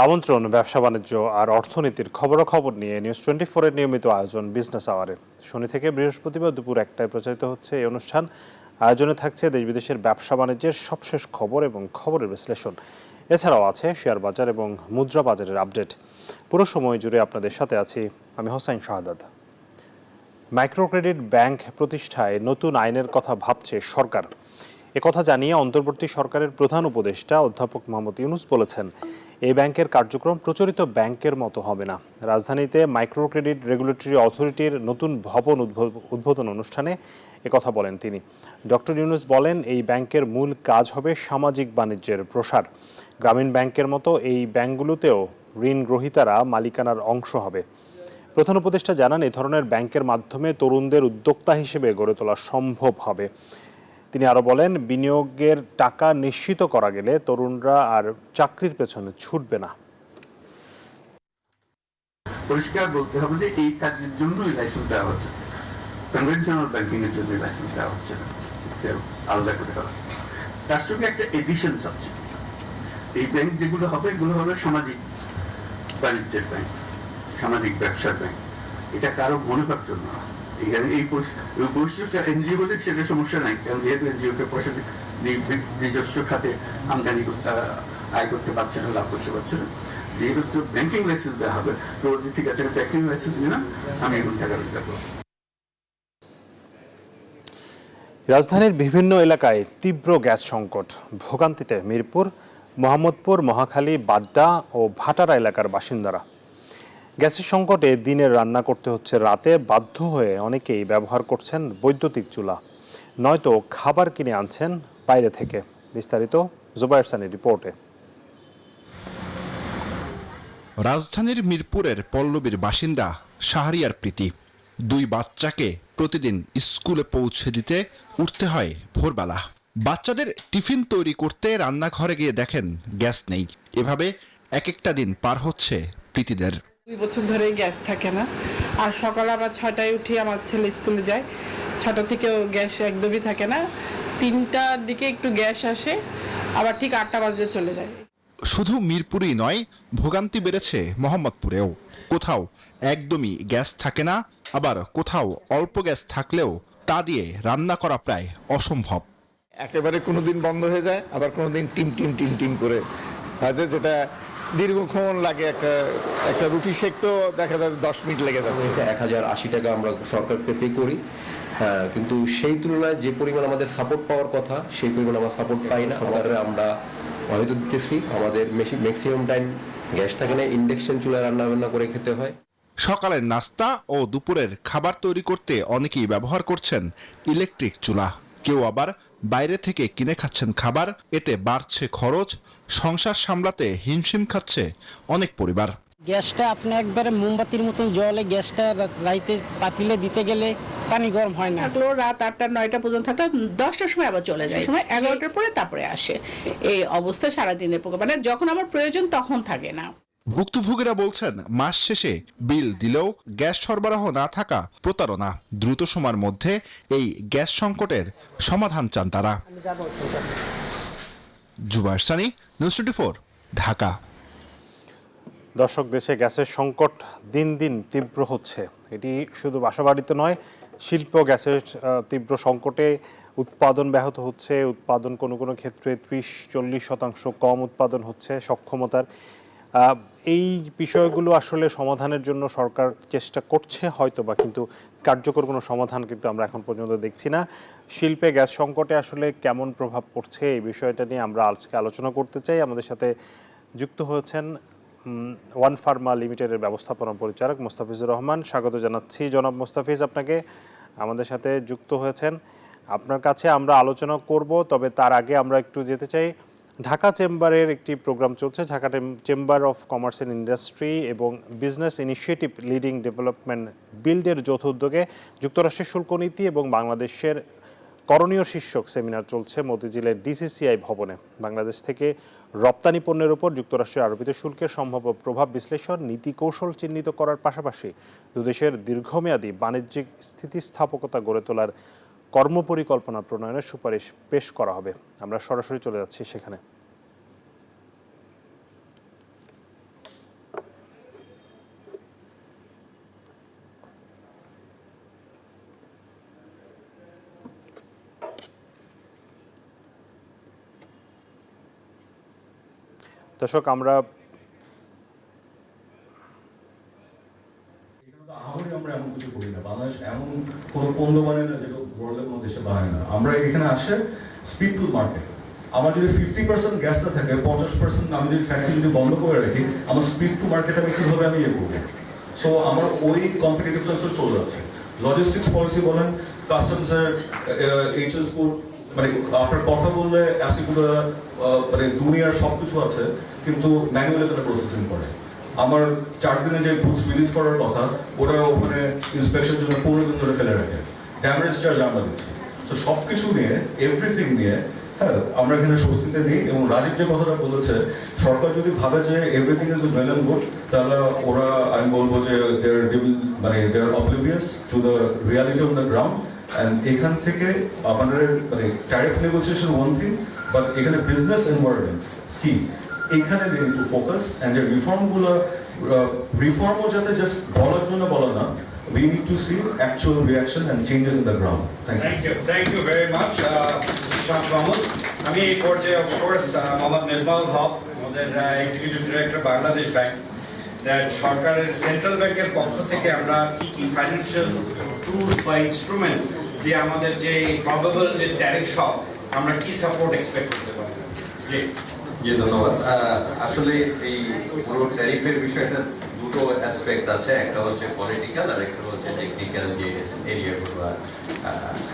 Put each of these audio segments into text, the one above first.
আমন্ত্রণ ব্যবসা বাণিজ্য আর অর্থনীতির খবরাখবর নিয়ে নিউজ 24 এর নিয়মিত আয়োজন বিজনেস আওয়ারে শনি থেকে বৃহস্পতিবার দুপুর 1টায় প্রচারিত হচ্ছে এই অনুষ্ঠান। আয়োজনে থাকছে দেশ বিদেশের ব্যবসা বাণিজ্যের সবশেষ খবর এবং খবরের বিশ্লেষণ। এছাড়াও আছে শেয়ার বাজার এবং মুদ্রা বাজারের আপডেট। পুরো সময় জুড়ে আপনাদের সাথে আছি আমি হোসাইন শাহাদাত। মাইক্রো ক্রেডিট ব্যাংক প্রতিষ্ঠায় নতুন আইনের কথা ভাবছে সরকার। একথা জানিয়ে অন্তর্বর্তী সরকারের প্রধান উপদেষ্টা অধ্যাপক মোহাম্মদ ইউনূস বলেছেন, এই ব্যাংকের কার্যক্রম প্রচলিত ব্যাংকের মতো হবে না। রাজধানীতে মাইক্রো ক্রেডিট রেগুলেটরি অথরিটির নতুন ভবন উদ্বোধন অনুষ্ঠানে একথা বলেন তিনি। ডক্টর ইউনূস বলেন, এই ব্যাংকের মূল কাজ হবে সামাজিক বাণিজ্যের প্রসার। গ্রামীণ ব্যাংকের মতো এই ব্যাংকগুলোতেও ঋণ গ্রহীতারা মালিকানার অংশ হবে। প্রধান উপদেষ্টা জানান, এই ধরনের ব্যাংকের মাধ্যমে তরুণদের উদ্যোক্তা হিসেবে গড়ে তোলা সম্ভব হবে। তিনি আরো বলেন, বিনিয়োগের টাকা নিশ্চিত করা গেলে তরুণরা আর চাকরির পেছনে ছুটবে না। পরিষ্কার বলতে হবে যে এই কাজের জন্যই লাইসেন্স দেওয়া হচ্ছে, কনভেনশনাল ব্যাংকিং এর জন্য লাইসেন্স দেওয়া হচ্ছে না, আলাদা করে দেওয়া। তার সঙ্গে একটা এডিশন আছে, এই ব্যাংক যেগুলো হবে এগুলো হবে সামাজিক বাণিজ্যের ব্যাংক, সামাজিক ব্যবসার ব্যাংক। এটা কারো মুনাফার জন্য না। এখানে এই বৈশিষ্ট্য এনজিও হলে সেটা সমস্যা নাই, কারণ যেহেতু এনজিও কে পয়সা নিজস্ব খাতে আমদানি আয় করতে পারছে না, লাভ করতে পারছে না। যেহেতু ব্যাংকিং লাইসেন্স দেওয়া হবে, তো ঠিক আছে ব্যাংকিং লাইসেন্স নিয়ে না, আমি এখন টাকা রোজগার করবো। রাজধানীর বিভিন্ন এলাকায় তীব্র গ্যাস সংকট। ভোগান্তিতে মিরপুর, মোহাম্মদপুর, মহাখালী, বাড্ডা ও ভাটারা এলাকার বাসিন্দারা। গ্যাসের সংকটে দিনের রান্না করতে হচ্ছে রাতে, বাধ্য হয়ে অনেকেই ব্যবহার করছেন বৈদ্যুতিক চুলা, নয়তো খাবার কিনে আনছেন বাইরে থেকে। বিস্তারিত জুবায়ের সানির রিপোর্টে। রাজধানীর মিরপুরের পল্লবীর বাসিন্দা শাহরিয়ার প্রীতি। 2 বাচ্চাকে প্রতিদিন স্কুলে পৌঁছে দিতে উঠতে হয় ভোরবেলা। বাচ্চাদের টিফিন তৈরি করতে রান্নাঘরে গিয়ে দেখেন গ্যাস নেই। এভাবে এক একটা দিন পার হচ্ছে প্রীতিদের। 2 বছর ধরে গ্যাস থাকে না, আর সকালে আবার 6টায় উঠি, আমার ছেলে স্কুলে যায়, 6টা থেকেও গ্যাস একদমই থাকে না। 3টার দিকে একটু গ্যাস আসে, আবার ঠিক 8টা বাজে চলে যায়। শুধু মিরপুরেই নয়, ভোগান্তি বেড়েছে মোহাম্মদপুরেও। কোথাও একদমই গ্যাস থাকে না, আবার কোথাও অল্প গ্যাস থাকলেও তা দিয়ে রান্না করা প্রায় অসম্ভব। একেবারে কোনোদিন বন্ধ হয়ে যায়, আবার কোনোদিন টিম টিম টিম টিম করে আছে, যেটা দীর্ঘক্ষণ লাগে। একটা রুটি সেকতেও দেখা যায় 10 মিনিট লেগে যাচ্ছে। 1080 টাকা আমরা সরকারকে পে করি, কিন্তু সেই তুলনায় যে পরিমাণ আমাদের সাপোর্ট পাওয়ার কথা সেই পরিমাণ আমরা সাপোর্ট পাই না। আমরা হয়তো দিতেছি, আমাদের ম্যাক্সিমাম টাইম গ্যাস থাকে না, ইন্ডাকশন চুলায় রান্না বান্না করে খেতে হয়। সকালের নাস্তা ও দুপুরের খাবার তৈরি করতে অনেকেই ব্যবহার করছেন ইলেকট্রিক চুলা। কেউ আবার বাইরে থেকে কিনে খাচ্ছেন খাবার। এতে বাড়ছে খরচ, সংসার সামলাতে হিমশিম খাচ্ছে অনেক পরিবার। গ্যাসটা আপনি একবারে মোমবাতির মতন জলে গ্যাসটা রাইতে পাতিলে দিতে গেলে পানি গরম হয় না। রাত 8টা 9টা পর্যন্ত থাকলে 10টার সময় আবার চলে যায়, সময় 11টার পরে তারপরে আসে। এই অবস্থা সারাদিনের পক্ষে, মানে যখন আমার প্রয়োজন তখন থাকে না। ভুক্তভোগীরা বলছেন, মাস শেষে বিল দিলেও গ্যাস সরবরাহ না থাকা প্রতারণা। দ্রুত সময়ের মধ্যে এই গ্যাস সংকটের সমাধান চান তারা। জুবায়ের সানি, নিউজ 24, ঢাকা। দর্শক, দেশে গ্যাসের সংকট দিন দিন তীব্র হচ্ছে। এটি শুধু বাসাবাড়িতে নয়, শিল্প গ্যাসের তীব্র সংকটে উৎপাদন ব্যাহত হচ্ছে। উৎপাদন কোনো কোনো ক্ষেত্রে 30-40% কম উৎপাদন হচ্ছে সক্ষমতার। এই বিষয়গুলো আসলে সমাধানের জন্য সরকার চেষ্টা করছে হয়তোবা, কিন্তু কার্যকর কোনো সমাধান কিন্তু আমরা এখন পর্যন্ত দেখছি না। শিল্পে গ্যাস সংকটে আসলে কেমন প্রভাব পড়ছে এই বিষয়টা নিয়ে আমরা আজকে আলোচনা করতে চাই। আমাদের সাথে যুক্ত হয়েছেন ওয়ান ফার্মা লিমিটেডের ব্যবস্থাপনা পরিচালক মোস্তাফিজুর রহমান। স্বাগত জানাচ্ছি জনাব মোস্তাফিজ আপনাকে। আমাদের সাথে যুক্ত হয়েছেন, আপনার কাছে আমরা আলোচনা করব, তবে তার আগে আমরা একটু যেতে চাই, ঢাকা চেম্বারের একটি প্রোগ্রাম চলছে, Dhaka chamber of commerce and industry এবং বিজনেস ইনিশিয়েটিভ লিডিং ডেভেলপমেন্ট বিল্ডের যৌথ উদ্যোগে যুক্তরাষ্ট্রের শুল্ক নীতি এবং বাংলাদেশের করণীয় শীর্ষক সেমিনার চলছে মতিঝিলের ডিসিসিআই ভবনে। বাংলাদেশ থেকে রপ্তানি পণ্যের উপর যুক্তরাষ্ট্রের আরোপিত শুল্কের সম্ভাব্য প্রভাব বিশ্লেষণ, নীতি কৌশল চিহ্নিত করার পাশাপাশি দুদেশের দীর্ঘমেয়াদী বাণিজ্যিক স্থিতিস্থাপকতা গড়ে তোলার কর্মপরিকল্পনা প্রণয়নের সুপারিশ পেশ করা হবে। আমরা সরাসরি চলে যাচ্ছি সেখানে। দর্শক আমরা আমরা এমন কিছু করি না, বাংলাদেশ এমন কোনো পণ্য বানায় না যেটা ওয়ার্ল্ডের কোনো দেশে বানায় না। আমরা এখানে আসে স্পিড টু মার্কেট। আমার যদি 50% গ্যাস না থাকে, 50% আমি যদি ফ্যাক্টরি যদি বন্ধ করে রাখি, আমার স্পিড টু মার্কেট আমি কিভাবে আমি ইয়ে করবো? সো আমার ওই কম্পিটিটিভনেসও চলে যাচ্ছে। লজিস্টিক্স পলিসি বলেন, কাস্টমসের এইচএস কোড, মানে আপনার কথা বললে অ্যাসিকুরা মানে দুনিয়ার সব কিছু আছে, কিন্তু ম্যানুয়ালি তারা প্রসেসিং করে। আমার 4 দিনে যে গুডস রিলিজ করার কথা, ওরা ওখানে ইন্সপেকশনের জন্য 15 দিন ধরে ফেলে রাখে। ড্যামেজ চার্জ আমরা দিচ্ছি। তো সব কিছু নিয়ে, এভরিথিং নিয়ে, হ্যাঁ, আমরা এখানে স্বস্তিতে নিই। এবং রাজীব যে কথাটা বলেছে, সরকার যদি ভাবে যে everything is well and good, তাহলে ওরা, আমি বলবো যে মানে they are oblivious to the reality on the ground. And এখান থেকে আপনাদের মানে tariff negotiation one thing, but এখানে বিজনেস এনভায়রনমেন্ট কি, এখানে they need to focus. And যে রিফর্মগুলো, রিফর্মও যাতে জাস্ট বলার জন্য বলা না, we need to see actual reaction and changes in the ground. Thank you very much, Shams Mahmood. আমি এই পর্যায়ে of course মোহাম্মদ মেজবাউল হক, আমাদের executive director Bangladesh bank, that সরকারের সেন্ট্রাল ব্যাংকের পক্ষ থেকে আমরা কি ফাইন্যান্সিয়াল টুলস বা ইনস্ট্রুমেন্ট দিয়ে আমাদের যে প্রবাবল যে ট্যারিফ শক, আমরা কি সাপোর্ট এক্সপেক্ট করতে পারি? জি ধন্যবাদ। আসলে এই পুরো ট্যারিফের বিষয়টা দুটো অ্যাসপেক্ট আছে, একটা হচ্ছে পলিটিক্যাল আর একটা হচ্ছে টেকনিক্যাল যে এরিয়াগুলো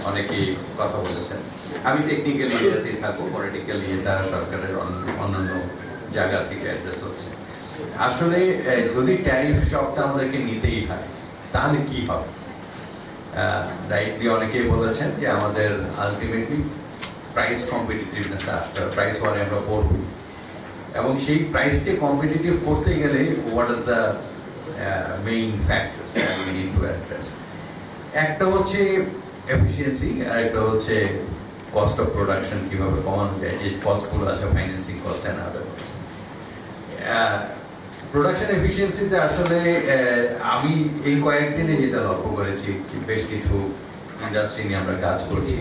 অনেকেই কথা বলেছেন। আমি টেকনিক্যাল এরিয়াতেই থাকবো, পলিটিক্যাল ইয়েটা সরকারের অন্যান্য জায়গা থেকে অ্যাড্রেস হচ্ছে। আসলে যদি ট্যারিফ শকটা আমাদেরকে নিতেই হয় তাহলে কি হবে? রাইটলি অনেকেই বলেছেন যে আমাদের আলটিমেটলি প্রাইস কম্পিটিটিভনেস আসতে হবে, প্রাইস ওয়ারে আমরা পড়বো, এবং সেই প্রাইসকে কম্পিটিটিভ করতে গেলে what are the main factors that we need to address. একটা হচ্ছে এফিসিয়েন্সি, আর একটা হচ্ছে কস্ট অফ প্রোডাকশন, কিভাবে কমানো যায়, যে কস্টগুলো আছে, financing cost and other cost. Production এফিসিয়েন্সিতে আসলে আমি এই কয়েকদিনে যেটা লক্ষ্য করেছি, বেশ কিছু ইন্ডাস্ট্রি নিয়ে আমরা কাজ করছি।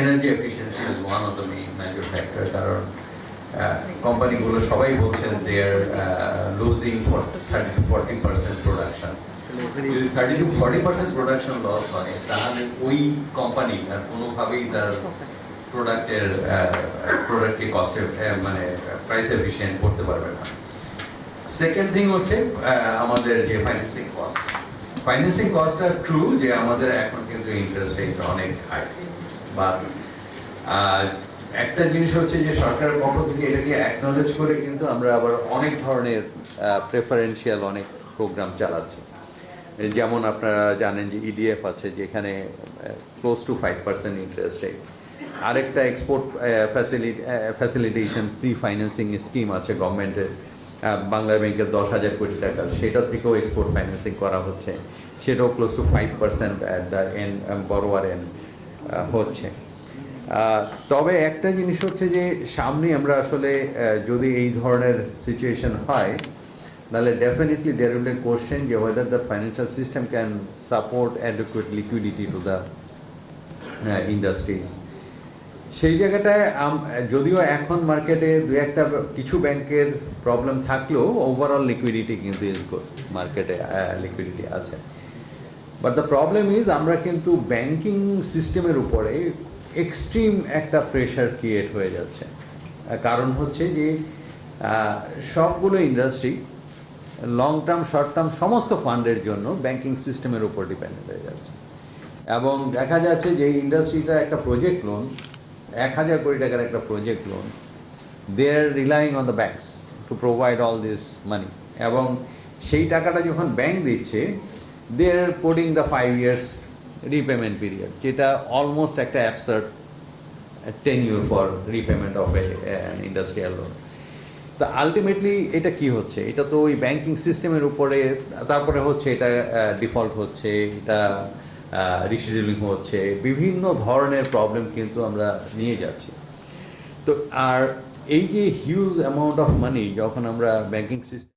Energy efficiency is one of the main major factor, কারণ কোম্পানিগুলো সবাই বলছেন দে আর লুজিং 30-40% প্রোডাকশন। যদি 30-40% প্রোডাকশন লস হয়, তাহলে ওই কোম্পানি আর কোনোভাবেই তার প্রোডাক্টকে কস্টে মানে প্রাইস এফিসিয়েন্ট করতে পারবে না। সেকেন্ড থিং হচ্ছে আমাদের যে ফাইন্যান্সিং কস্ট। ফাইন্যান্সিং কস্টটা ট্রু যে আমাদের এখন কিন্তু ইন্টারেস্ট রেট অনেক হাই, বা একটা জিনিস হচ্ছে যে সরকারের পক্ষ থেকে এটাকে অ্যাকনলেজ করে কিন্তু আমরা আবার অনেক ধরনের প্রেফারেন্সিয়াল অনেক প্রোগ্রাম চালাচ্ছি। যেমন আপনারা জানেন যে ইডিএফ আছে, যেখানে ক্লোজ টু 5% ইন্টারেস্ট রেট। আরেকটা export facilitation pre financing scheme আছে গভর্নমেন্টের, বাংলা ব্যাংকের 10,000 কোটি টাকা, সেটা থেকেও এক্সপোর্ট ফাইন্যান্সিং করা হচ্ছে, সেটাও close to 5% at the end, borrower end হচ্ছে। তবে একটা জিনিস হচ্ছে যে সামনে আমরা আসলে যদি এই ধরনের সিচুয়েশন হয়, তাহলে definitely there will be a question যে whether the financial system can support adequate liquidity to the industries. সেই জায়গাটায় যদিও এখন মার্কেটে কিছু ব্যাংকের প্রবলেম থাকলেও ওভারঅল লিকুইডিটি কিন্তু ইজ গুড, মার্কেটে লিকুইডিটি আছে। বাট দ্য প্রবলেম ইজ আমরা কিন্তু ব্যাংকিং সিস্টেমের উপরে এক্সট্রিম একটা প্রেশার ক্রিয়েট হয়ে যাচ্ছে। কারণ হচ্ছে যে সবগুলো industry long term, short term সমস্ত ফান্ডের জন্য ব্যাংকিং সিস্টেমের উপর ডিপেন্ডেন্ট হয়ে যাচ্ছে। এবং দেখা যাচ্ছে যে ইন্ডাস্ট্রিটা একটা প্রজেক্ট লোন, 1,000 কোটি টাকার একটা project loan, they are relying on the banks to provide all this money, এবং সেই টাকাটা যখন ব্যাংক দিচ্ছে, they are putting the 5 years repayment period, যেটা অলমোস্ট একটা absurd tenure for repayment of an industrial loan. তো আলটিমেটলি এটা কি হচ্ছে, এটা তো ওই ব্যাংকিং সিস্টেমের উপরে, তারপরে হচ্ছে এটা ডিফল্ট হচ্ছে, এটা রিশিডিউলিং হচ্ছে, বিভিন্ন ধরনের প্রবলেম কিন্তু আমরা নিয়ে যাচ্ছি। তো আর এই যে হিউজ অ্যামাউন্ট অফ মানি যখন আমরা ব্যাংকিং সিস্টেম।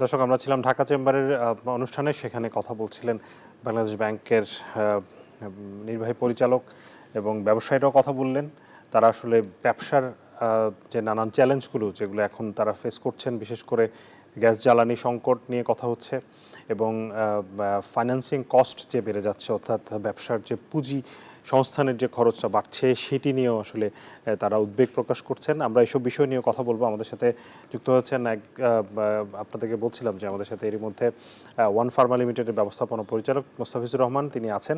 দর্শক, আমরা ছিলাম ঢাকা চেম্বারের অনুষ্ঠানে, সেখানে কথা বলছিলেন বাংলাদেশ ব্যাংকের নির্বাহী পরিচালক, এবং ব্যবসায়ীরাও কথা বললেন। তারা আসলে ব্যবসার যে নানান চ্যালেঞ্জগুলো যেগুলো এখন তারা ফেস করছেন, বিশেষ করে গ্যাস জ্বালানি সংকট নিয়ে কথা হচ্ছে এবং ফাইন্যান্সিং কস্ট যে বেড়ে যাচ্ছে, অর্থাৎ ব্যবসার যে পুঁজি সংস্থানের যে খরচটা বাড়ছে সেটি নিয়েও আসলে তারা উদ্বেগ প্রকাশ করছেন। আমরা এইসব বিষয় নিয়ে কথা বলবো। আমাদের সাথে যুক্ত হচ্ছেন আপনাদেরকে বলছিলাম যে আমাদের সাথে এরই মধ্যে ওয়ান ফার্মা লিমিটেডের ব্যবস্থাপনা পরিচালক মোস্তাফিজুর রহমান তিনি আছেন।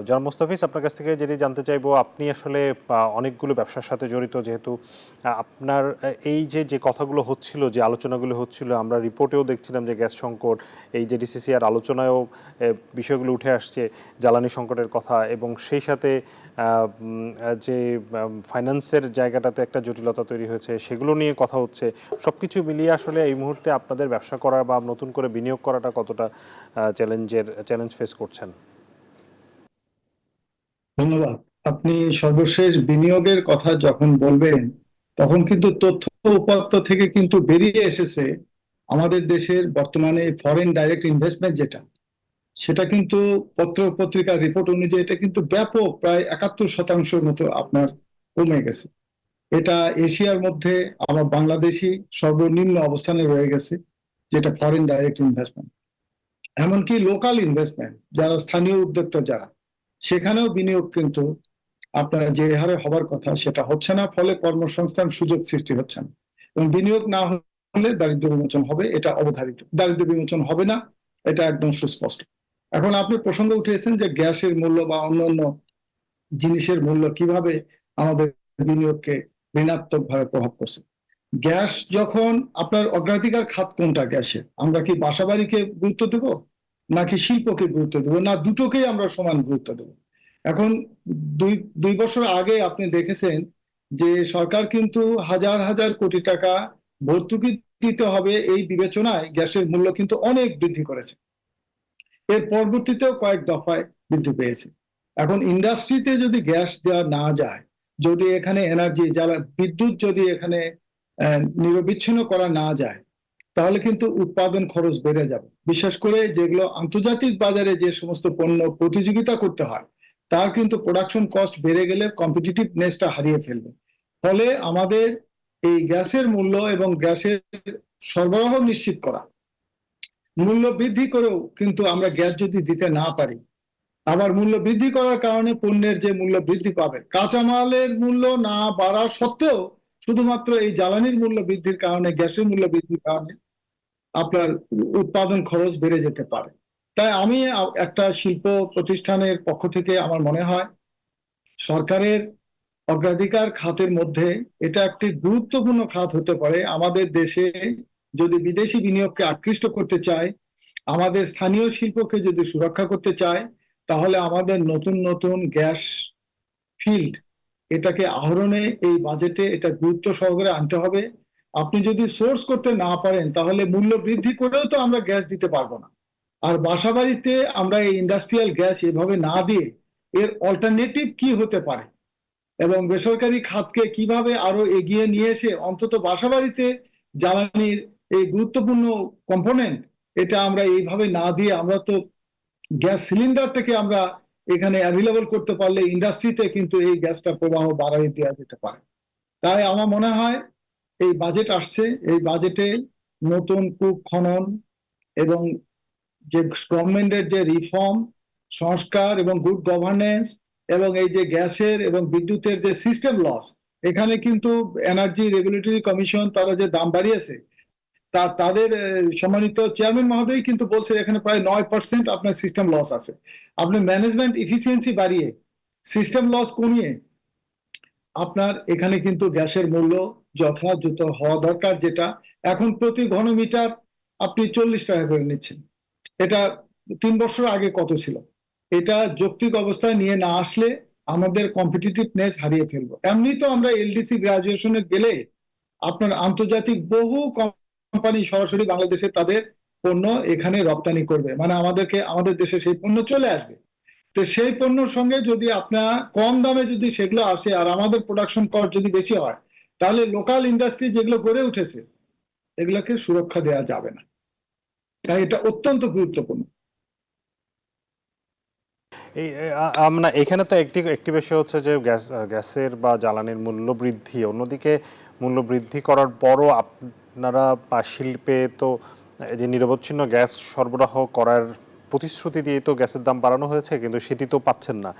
জনাব মোস্তাফিজ, আপনার কাছ থেকে যেটি জানতে চাইবো, আপনি আসলে অনেকগুলো ব্যবসার সাথে জড়িত, যেহেতু আপনার এই যে কথাগুলো হচ্ছিল, যে আলোচনাগুলো হচ্ছিল, আমরা রিপোর্টেও দেখছিলাম যে গ্যাস সংকট, এই যে ডিসিসিআর আলোচনায়ও বিষয়গুলো উঠে আসছে, জ্বালানি সংকটের কথা, এবং সেই সাথে যে ফাইন্যান্সের জায়গাটাতে একটা জটিলতা তৈরি হয়েছে সেগুলো নিয়ে কথা হচ্ছে। সব কিছু মিলিয়ে আসলে এই মুহূর্তে আপনাদের ব্যবসা করা বা নতুন করে বিনিয়োগ করাটা কতটা চ্যালেঞ্জ ফেস করছেন? ধন্যবাদ। আপনি সর্বশেষ বিনিয়োগের কথা যখন বলবেন তখন কিন্তু তথ্য উপাত্ত থেকে কিন্তু বেরিয়ে এসেছে আমাদের দেশের বর্তমানে ফরেন ডাইরেক্ট ইনভেস্টমেন্ট যেটা, সেটা কিন্তু পত্র পত্রিকার রিপোর্ট অনুযায়ী এটা কিন্তু ব্যাপক প্রায় 71% মতো আপনার কমে গেছে। এটা এশিয়ার মধ্যে আমার বাংলাদেশই সর্বনিম্ন অবস্থানে রয়ে গেছে, যেটা ফরেন ডাইরেক্ট ইনভেস্টমেন্ট। এমনকি লোকাল ইনভেস্টমেন্ট যারা স্থানীয় উদ্যোক্তা যারা, সেখানেও বিনিয়োগ কিন্তু আপনার যে হারে হবার কথা সেটা হচ্ছে না, ফলে কর্মসংস্থান সুযোগ সৃষ্টি হচ্ছে না। এবং বিনিয়োগ না হলে দারিদ্র্য বিমোচন হবে, এটা অবধারিত। দারিদ্র্য বিমোচন হবে না, এটা একদম সুস্পষ্ট। এখন আপনি প্রসঙ্গ উঠিয়েছেন যে গ্যাসের মূল্য বা অন্যান্য জিনিসের মূল্য কিভাবে আমাদের বিনিয়োগকে ঋণাত্মক ভাবে প্রভাব করছে। গ্যাস যখন আপনার অগ্রাধিকার খাত কোনটা গ্যাসের, আমরা কি বাসাবাড়িকে গুরুত্ব দেব নাকি শিল্পকে গুরুত্ব দেব, না দুটোকেই আমরা সমান গুরুত্ব দেব? এখন দুই বছর আগে আপনি দেখেছেন যে সরকার কিন্তু হাজার হাজার কোটি টাকা ভর্তুকি দিতে হবে এই বিবেচনায় গ্যাসের মূল্য কিন্তু অনেক বৃদ্ধি করেছে। এর পরবর্তীতেও কয়েক দফায় বৃদ্ধি পেয়েছে। এখন ইন্ডাস্ট্রিতে যদি গ্যাস দেওয়া না যায়, যদি এখানে এনার্জি যারা বিদ্যুৎ যদি এখানে নিরবিচ্ছিন্ন করা না যায়, তাহলে কিন্তু উৎপাদন খরচ বেড়ে যাবে। বিশেষ করে যেগুলো আন্তর্জাতিক বাজারে যে সমস্ত পণ্য প্রতিযোগিতা করতে হয়, তার কিন্তু প্রোডাকশন কস্ট বেড়ে গেলে কম্পিটিটিভনেসটা হারিয়ে ফেলবে। ফলে আমাদের এই গ্যাসের মূল্য এবং গ্যাসের সরবরাহ নিশ্চিত করা, মূল্য বৃদ্ধি করেও কিন্তু আমরা গ্যাস যদি দিতে না পারি, আবার মূল্য বৃদ্ধি করার কারণে পণ্যের যে মূল্য বৃদ্ধি পাবে, কাঁচামালের মূল্য না বাড়া সত্ত্বেও শুধুমাত্র এই জ্বালানির মূল্য বৃদ্ধির কারণে, গ্যাসের মূল্য বৃদ্ধির কারণে আপনার উৎপাদন খরচ বেড়ে যেতে পারে। তাই আমি একটা শিল্প প্রতিষ্ঠানের পক্ষ থেকে আমার মনে হয় সরকারের অগ্রাধিকার খাতের মধ্যে এটা একটি গুরুত্বপূর্ণ খাত হতে পারে। আমাদের দেশে যদি বিদেশি বিনিয়োগকে আকৃষ্ট করতে চায়, আমাদের স্থানীয় শিল্পকে যদি সুরক্ষা করতে চায়, তাহলে আমাদের নতুন নতুন গ্যাস ফিল্ড এটাকে আহরণে এই বাজেটে এটা গুরুত্ব সহকারে আনতে হবে। আপনি যদি সোর্স করতে না পারেন তাহলে মূল্য বৃদ্ধি করেও তো আমরা গ্যাস দিতে পারবো না। আর বাসাবাড়িতে আমরা এই ইন্ডাস্ট্রিয়াল গ্যাস এভাবে না দিয়ে এর অল্টারনেটিভ কি হতে পারে এবং বেসরকারি খাতকে কিভাবে আরো এগিয়ে নিয়ে এসে অন্তত বাসাবাড়িতে জ্বালানির এই গুরুত্বপূর্ণ কম্পোনেন্ট এটা আমরা এইভাবে না দিয়ে, আমরা তো গ্যাস সিলিন্ডারটাকে আমরা এখানে অ্যাভেলেবল করতে পারলে ইন্ডাস্ট্রিতে কিন্তু এই গ্যাসটা প্রবাহ বাড়াই দেওয়া যেতে পারে। তাই আমার মনে হয় এই বাজেট আসছে, এই বাজেটে নতুন কূপ খনন এবং যে গভর্নমেন্টের যে রিফর্ম, সংস্কার এবং গুড গভর্নেন্স এবং এই যে গ্যাসের এবং বিদ্যুতের যে সিস্টেম লস, এখানে কিন্তু এনার্জি রেগুলেটরি কমিশন তারা যে দাম বাড়িয়েছে, তাদের সম্মানিত চেয়ারম্যান মহোদয় কিন্তু বলছে এখানে প্রায় 9% আপনার সিস্টেম লস আছে। আপনি ম্যানেজমেন্ট এফিসিয়েন্সি বাড়িয়ে সিস্টেম লস কমিয়ে আপনার এখানে কিন্তু গ্যাসের মূল্য যথাযথ হওয়া দরকার, যেটা এখন প্রতি ঘনমিটার আপনি 40 টাকা করে নিচ্ছেন। এটা 3 বছর আগে কত ছিল? এটা যৌক্তিক অবস্থায় নিয়ে না আসলে আমাদের কম্পিটিটিভনেস হারিয়ে ফেলবো। এমনি তো আমরা এলডিসি গ্রাজুয়েশনে গেলে আপনার আন্তর্জাতিক বহু কোম্পানি সরাসরি বাংলাদেশে তাদের পণ্য এখানে রপ্তানি করবে, মানে আমাদের দেশে সেই পণ্য চলে আসবে। তো সেই পণ্যের সঙ্গে যদি আপনার কম দামে যদি সেগুলো আসে আর আমাদের প্রোডাকশন কস্ট যদি বেশি হয়, তাহলে লোকাল ইন্ডাস্ট্রি যেগুলো গড়ে উঠেছে এগুলোকে সুরক্ষা দেওয়া যাবে না। তাই এটা অত্যন্ত গুরুত্বপূর্ণ। আমরা এখানে তো একটি বিষয় হচ্ছে যে গ্যাসের বা জ্বালানির মূল্য বৃদ্ধি, অন্যদিকে মূল্য বৃদ্ধি করার পরও আপনারা শিল্পে তো যে নিরবচ্ছিন্ন গ্যাস সরবরাহ করার প্রতিশ্রুতি দিয়ে তো গ্যাসের দাম বাড়ানো হয়েছে, কিন্তু সেটি তো পাচ্ছেন না।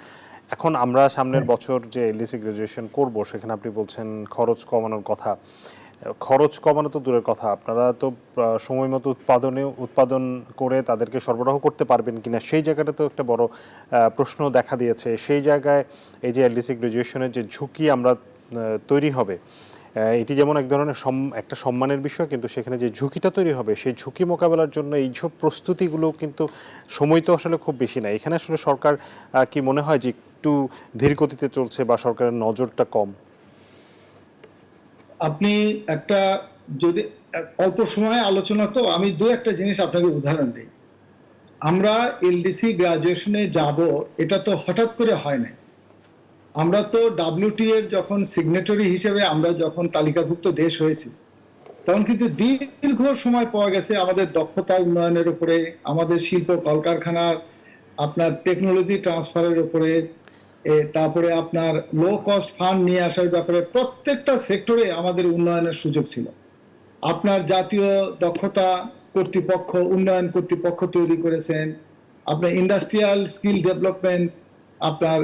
এখন আমরা সামনের বছর যে এলডিসি গ্রাজুয়েশন করব, সেখানে আপনি বলছেন খরচ কমানোর কথা। খরচ কমানো তো দূরের কথা, আপনারা তো সময় মতো উৎপাদন করে তাদেরকে সরবরাহ করতে পারবেন কিনা, সেই জায়গাটা তো একটা বড় প্রশ্ন দেখা দিয়েছে। সেই জায়গায় এই যে এলডিসি গ্রাজুয়েশনের যে ঝুঁকি আমরা তৈরি হবে, এটি যেমন এক ধরনের একটা সম্মানের বিষয়, কিন্তু সেখানে যে ঝুঁকিটা তৈরি হবে সেই ঝুঁকি মোকাবেলার জন্য এইসব প্রস্তুতিগুলো কিন্তু সময় তো আসলে খুব বেশি না। এখানে আসলে সরকার কি মনে হয় যে একটু ধীর গতিতে চলছে বা সরকারের নজরটা কম? আপনি একটা যদি অল্প সময়ে আলোচনা, তো আমি একটা জিনিস আপনাকে উদাহরণ দিই। আমরা এলডিসি গ্রাজুয়েশনে যাব, এটা তো হঠাৎ করে হয় না। আমরা তো WTO এর যখন সিগনেটরি হিসেবে আমরা যখন তালিকাভুক্ত দেশ হয়েছি, তখন কিন্তু দীর্ঘ সময় পাওয়া গেছে আমাদের দক্ষতা উন্নয়নের উপরে, আমাদের শিল্প কলকারখানার আপনার টেকনোলজি ট্রান্সফারের উপরে, তারপরে আপনার লো কস্ট ফান্ড নিয়ে আসার ব্যাপারে প্রত্যেকটা সেক্টরে আমাদের উন্নয়নের সুযোগ ছিল। আপনার জাতীয় দক্ষতা কর্তৃপক্ষ, উন্নয়ন কর্তৃপক্ষ তৈরি করেছেন, আপনার ইন্ডাস্ট্রিয়াল স্কিল ডেভেলপমেন্ট আপনার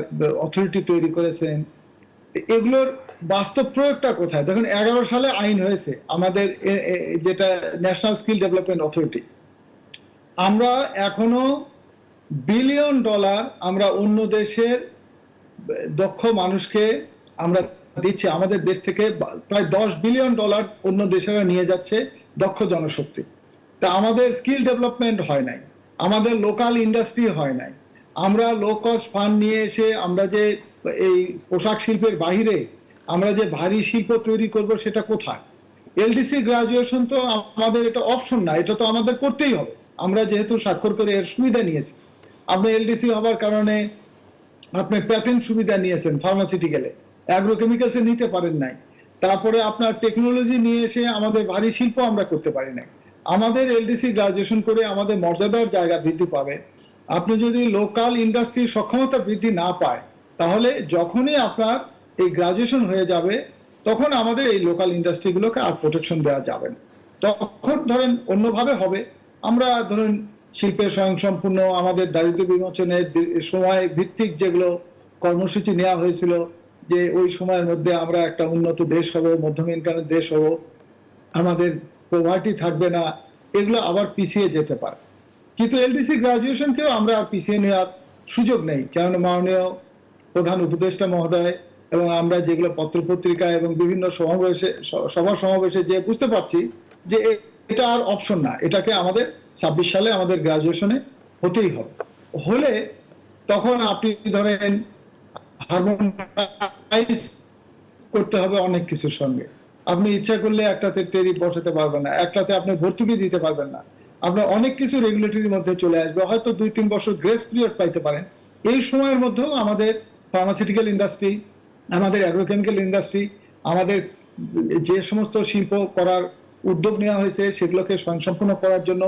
অথরিটি তৈরি করেছেন। এগুলোর বাস্তব প্রয়োগটা কোথায়? দেখুন 11 সালে আইন হয়েছে আমাদের যেটা ন্যাশনাল স্কিল ডেভেলপমেন্ট অথরিটি। আমরা এখনো $বিলিয়ন আমরা অন্য দেশের দক্ষ মানুষকে আমরা দিচ্ছি। আমাদের দেশ থেকে প্রায় $10 বিলিয়ন অন্য দেশেরা নিয়ে যাচ্ছে দক্ষ জনশক্তি। তা আমাদের স্কিল ডেভেলপমেন্ট হয় নাই, আমাদের লোকাল ইন্ডাস্ট্রি হয় নাই। আমরা লো কস্ট ফান্ড নিয়ে এসে আমরা যে এই পোশাক শিল্পের বাহিরে আমরা যে ভারী শিল্প তৈরি করব, সেটা কোথায়? এলডিসি গ্রাজুয়েশন তো আমাদের এটা অপশন না, এটা তো আমাদের করতেই হবে। আমরা যেহেতু স্বাক্ষর করে এর সুবিধা নিয়েছি, আপনি এলডিসি হবার কারণে আপনি প্যাটেন্ট সুবিধা নিয়েছেন, ফার্মাসিউটিক্যালে অ্যাগ্রোকেমিক্যালসে নিতে পারেন নাই। তারপরে আপনার টেকনোলজি নিয়ে এসে আমাদের ভারী শিল্প আমরা করতে পারি নাই। আমাদের এলডিসি গ্রাজুয়েশন করে আমাদের মর্যাদার জায়গা বৃদ্ধি পাবে। আপনি যদি লোকাল ইন্ডাস্ট্রির সক্ষমতা বৃদ্ধি না পায়, তাহলে যখনই আপনার এই গ্রাজুয়েশন হয়ে যাবে, তখন আমাদের এই লোকাল ইন্ডাস্ট্রিগুলোকে আর প্রোটেকশন দেওয়া যাবে না। তখন ধরেন অন্যভাবে হবে। আমরা ধরুন শিল্পের স্বয়ংসম্পূর্ণ, আমাদের দারিদ্র্য বিমোচনের সময় ভিত্তিক যেগুলো কর্মসূচি নেওয়া হয়েছিল, যে ওই সময়ের মধ্যে আমরা একটা উন্নত দেশ হব, মধ্যম ইনকামের দেশ হব, আমাদের পভার্টি থাকবে না, এগুলো আবার পিছিয়ে যেতে পারে। কিন্তু এলডিসি গ্রাজুয়েশনকেও আমরা আর পিছিয়ে নেওয়ার সুযোগ নেই, কারণ মাননীয় প্রধান উপদেষ্টা মহোদয় এবং আমরা যেগুলো পত্রপত্রিকা এবং বিভিন্ন সভা সমাবেশে যে বুঝতে পারছি যে এটা আর অপশন না, এটাকে আমাদের 26 সালে আমাদের গ্রাজুয়েশনে হতেই হবে। হলে তখন আপনি ধরেন হারমোনাইজ করতে হবে অনেক কিছুর সঙ্গে। আপনি ইচ্ছা করলে একটাতে টেরিফ বসাতে পারবেন না, একটাতে আপনি ভর্তুকি দিতে পারবেন না, আপনার অনেক কিছু রেগুলেটরির মধ্যে চলে আসবে। হয়তো 2-3 বছর গ্রেস পিরিয়ড পাইতে পারেন। এই সময়ের মধ্যেও আমাদের ফার্মাসিউটিক্যাল ইন্ডাস্ট্রি, আমাদের অ্যাগ্রোকেমিক্যাল ইন্ডাস্ট্রি, আমাদের যে সমস্ত শিল্প করার উদ্যোগ নেওয়া হয়েছে সেগুলোকে স্বয়ংসম্পূর্ণ করার জন্য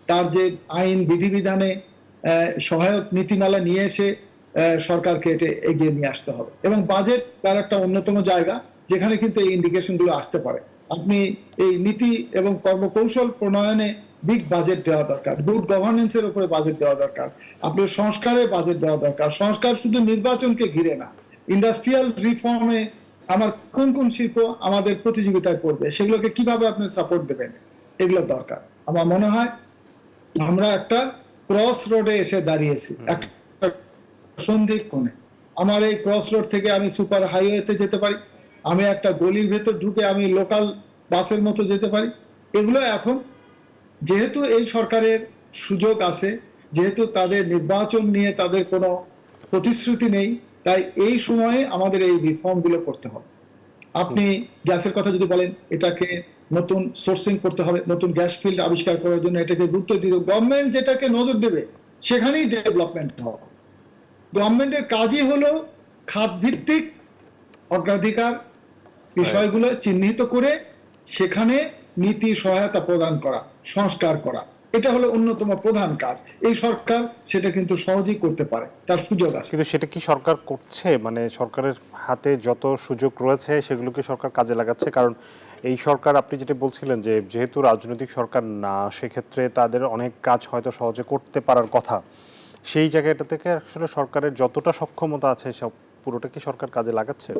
তার যে আইন বিধিবিধানে সহায়ক নীতিমালা নিয়ে এসে সরকারকে এটা এগিয়ে নিয়ে আসতে হবে। এবং বাজেট তার একটা অন্যতম জায়গা যেখানে কিন্তু এই ইন্ডিকেশনগুলো আসতে পারে। আপনি এই নীতি এবং কর্মকৌশল প্রণয়নে বিগ বাজেট দেওয়া দরকার, গুড গভর্নেন্সের উপরে বাজেট দেওয়া দরকার, আপনার সংস্কারের বাজেট দেওয়া দরকার। সংস্কার শুধু নির্বাচনকে ঘিরে না, ইন্ডাস্ট্রিয়াল রিফর্মে আমার কোন কোন শিল্প আমাদের প্রতিযোগিতায় পড়বে, সেগুলোকে কিভাবে আপনি সাপোর্ট দেবেন, এগুলো দরকার। আমার মনে হয় আমরা একটা ক্রস রোডে এসে দাঁড়িয়েছি, একটা সন্ধির কোণে। আমার এই ক্রস রোড থেকে আমি সুপার হাইওয়েতে যেতে পারি, আমি একটা গলির ভেতর ঢুকে আমি লোকাল বাসের মতো যেতে পারি। এগুলো এখন যেহেতু এই সরকারের সুযোগ আছে, যেহেতু তাদের নির্বাচন নিয়ে তাদের কোনো প্রতিশ্রুতি নেই, তাই এই সময়ে আমাদের এই রিফর্মগুলো করতে হবে। আপনি গ্যাসের কথা যদি বলেন, এটাকে নতুন সোর্সিং করতে হবে, নতুন গ্যাস ফিল্ড আবিষ্কার করার জন্য এটাকে গুরুত্ব দিতে, গভর্নমেন্ট যেটাকে নজর দেবে সেখানেই ডেভেলপমেন্ট হবে। গভর্নমেন্টের কাজই হলো খাত ভিত্তিক অগ্রাধিকার বিষয়গুলো চিহ্নিত করে সেখানে নীতি সহায়তা প্রদান করা, সংস্কার করা। এটা হলো অন্যতম প্রধান কাজ। এই সরকার সেটা কিন্তু সহজেই করতে পারে, তার সুযোগ আছে। কিন্তু সেটা কি সরকার করছে? মানে সরকারের হাতে যত সুযোগ রয়েছে সেগুলোকে সরকার কাজে লাগাচ্ছে? কারণ এই সরকার, আপনি যেটা বলছিলেন যে যেহেতু রাজনৈতিক সরকার না, সেক্ষেত্রে তাদের অনেক কাজ হয়তো সহজে করতে পারার কথা। সেই জায়গাটা থেকে আসলে সরকারের যতটা সক্ষমতা আছে সব পুরোটা কি সরকার কাজে লাগাচ্ছে?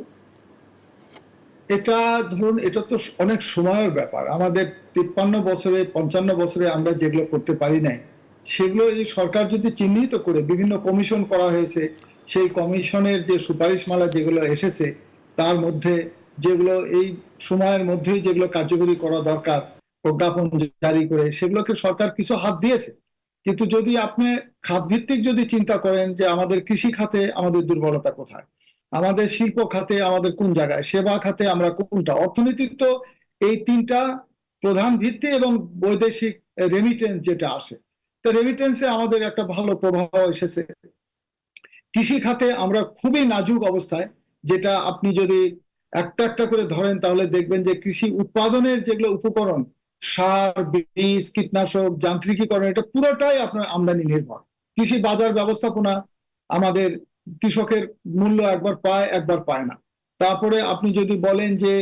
এটা ধরুন, এটা তো অনেক সময়ের ব্যাপার। আমাদের 53 বছরে 55 বছরে আমরা যেগুলো করতে পারি নাই, সেগুলো এই সরকার যদি চিহ্নিত করে, বিভিন্ন কমিশন করা হয়েছে, সেই কমিশনের যে সুপারিশমালা যেগুলো এসেছে, তার মধ্যে যেগুলো এই সময়ের মধ্যেই যেগুলো কার্যকরী করা দরকার, প্রজ্ঞাপন জারি করে সেগুলোকে সরকার কিছু হাত দিয়েছে। কিন্তু যদি আপনি খাতভিত্তিক যদি চিন্তা করেন যে আমাদের কৃষি খাতে আমাদের দুর্বলতা কোথায়, আমাদের শিল্প খাতে আমাদের কোন জায়গায়, সেবা খাতে আমরা কোনটা, অর্থনীতির তো এই তিনটা প্রধান ভিত্তি এবং বৈদেশিক রেমিটেন্স যেটা আসে, তো রেমিটেন্সে আমাদের একটা ভালো প্রভাব এসেছে। কৃষি খাতে আমরা খুবই নাজুক অবস্থায়, যেটা আপনি যদি একটা একটা করে ধরেন তাহলে দেখবেন যে কৃষি উৎপাদনের যেগুলো উপকরণ, সার, বীজ, কীটনাশক, যান্ত্রিকীকরণ, এটা পুরোটাই আপনার আমদানি নির্ভর। কৃষি বাজার ব্যবস্থাপনা, আমাদের কৃষকের মূল্য একবার পায় একবার পায় না। তারপরে আপনি যদি বলেন যে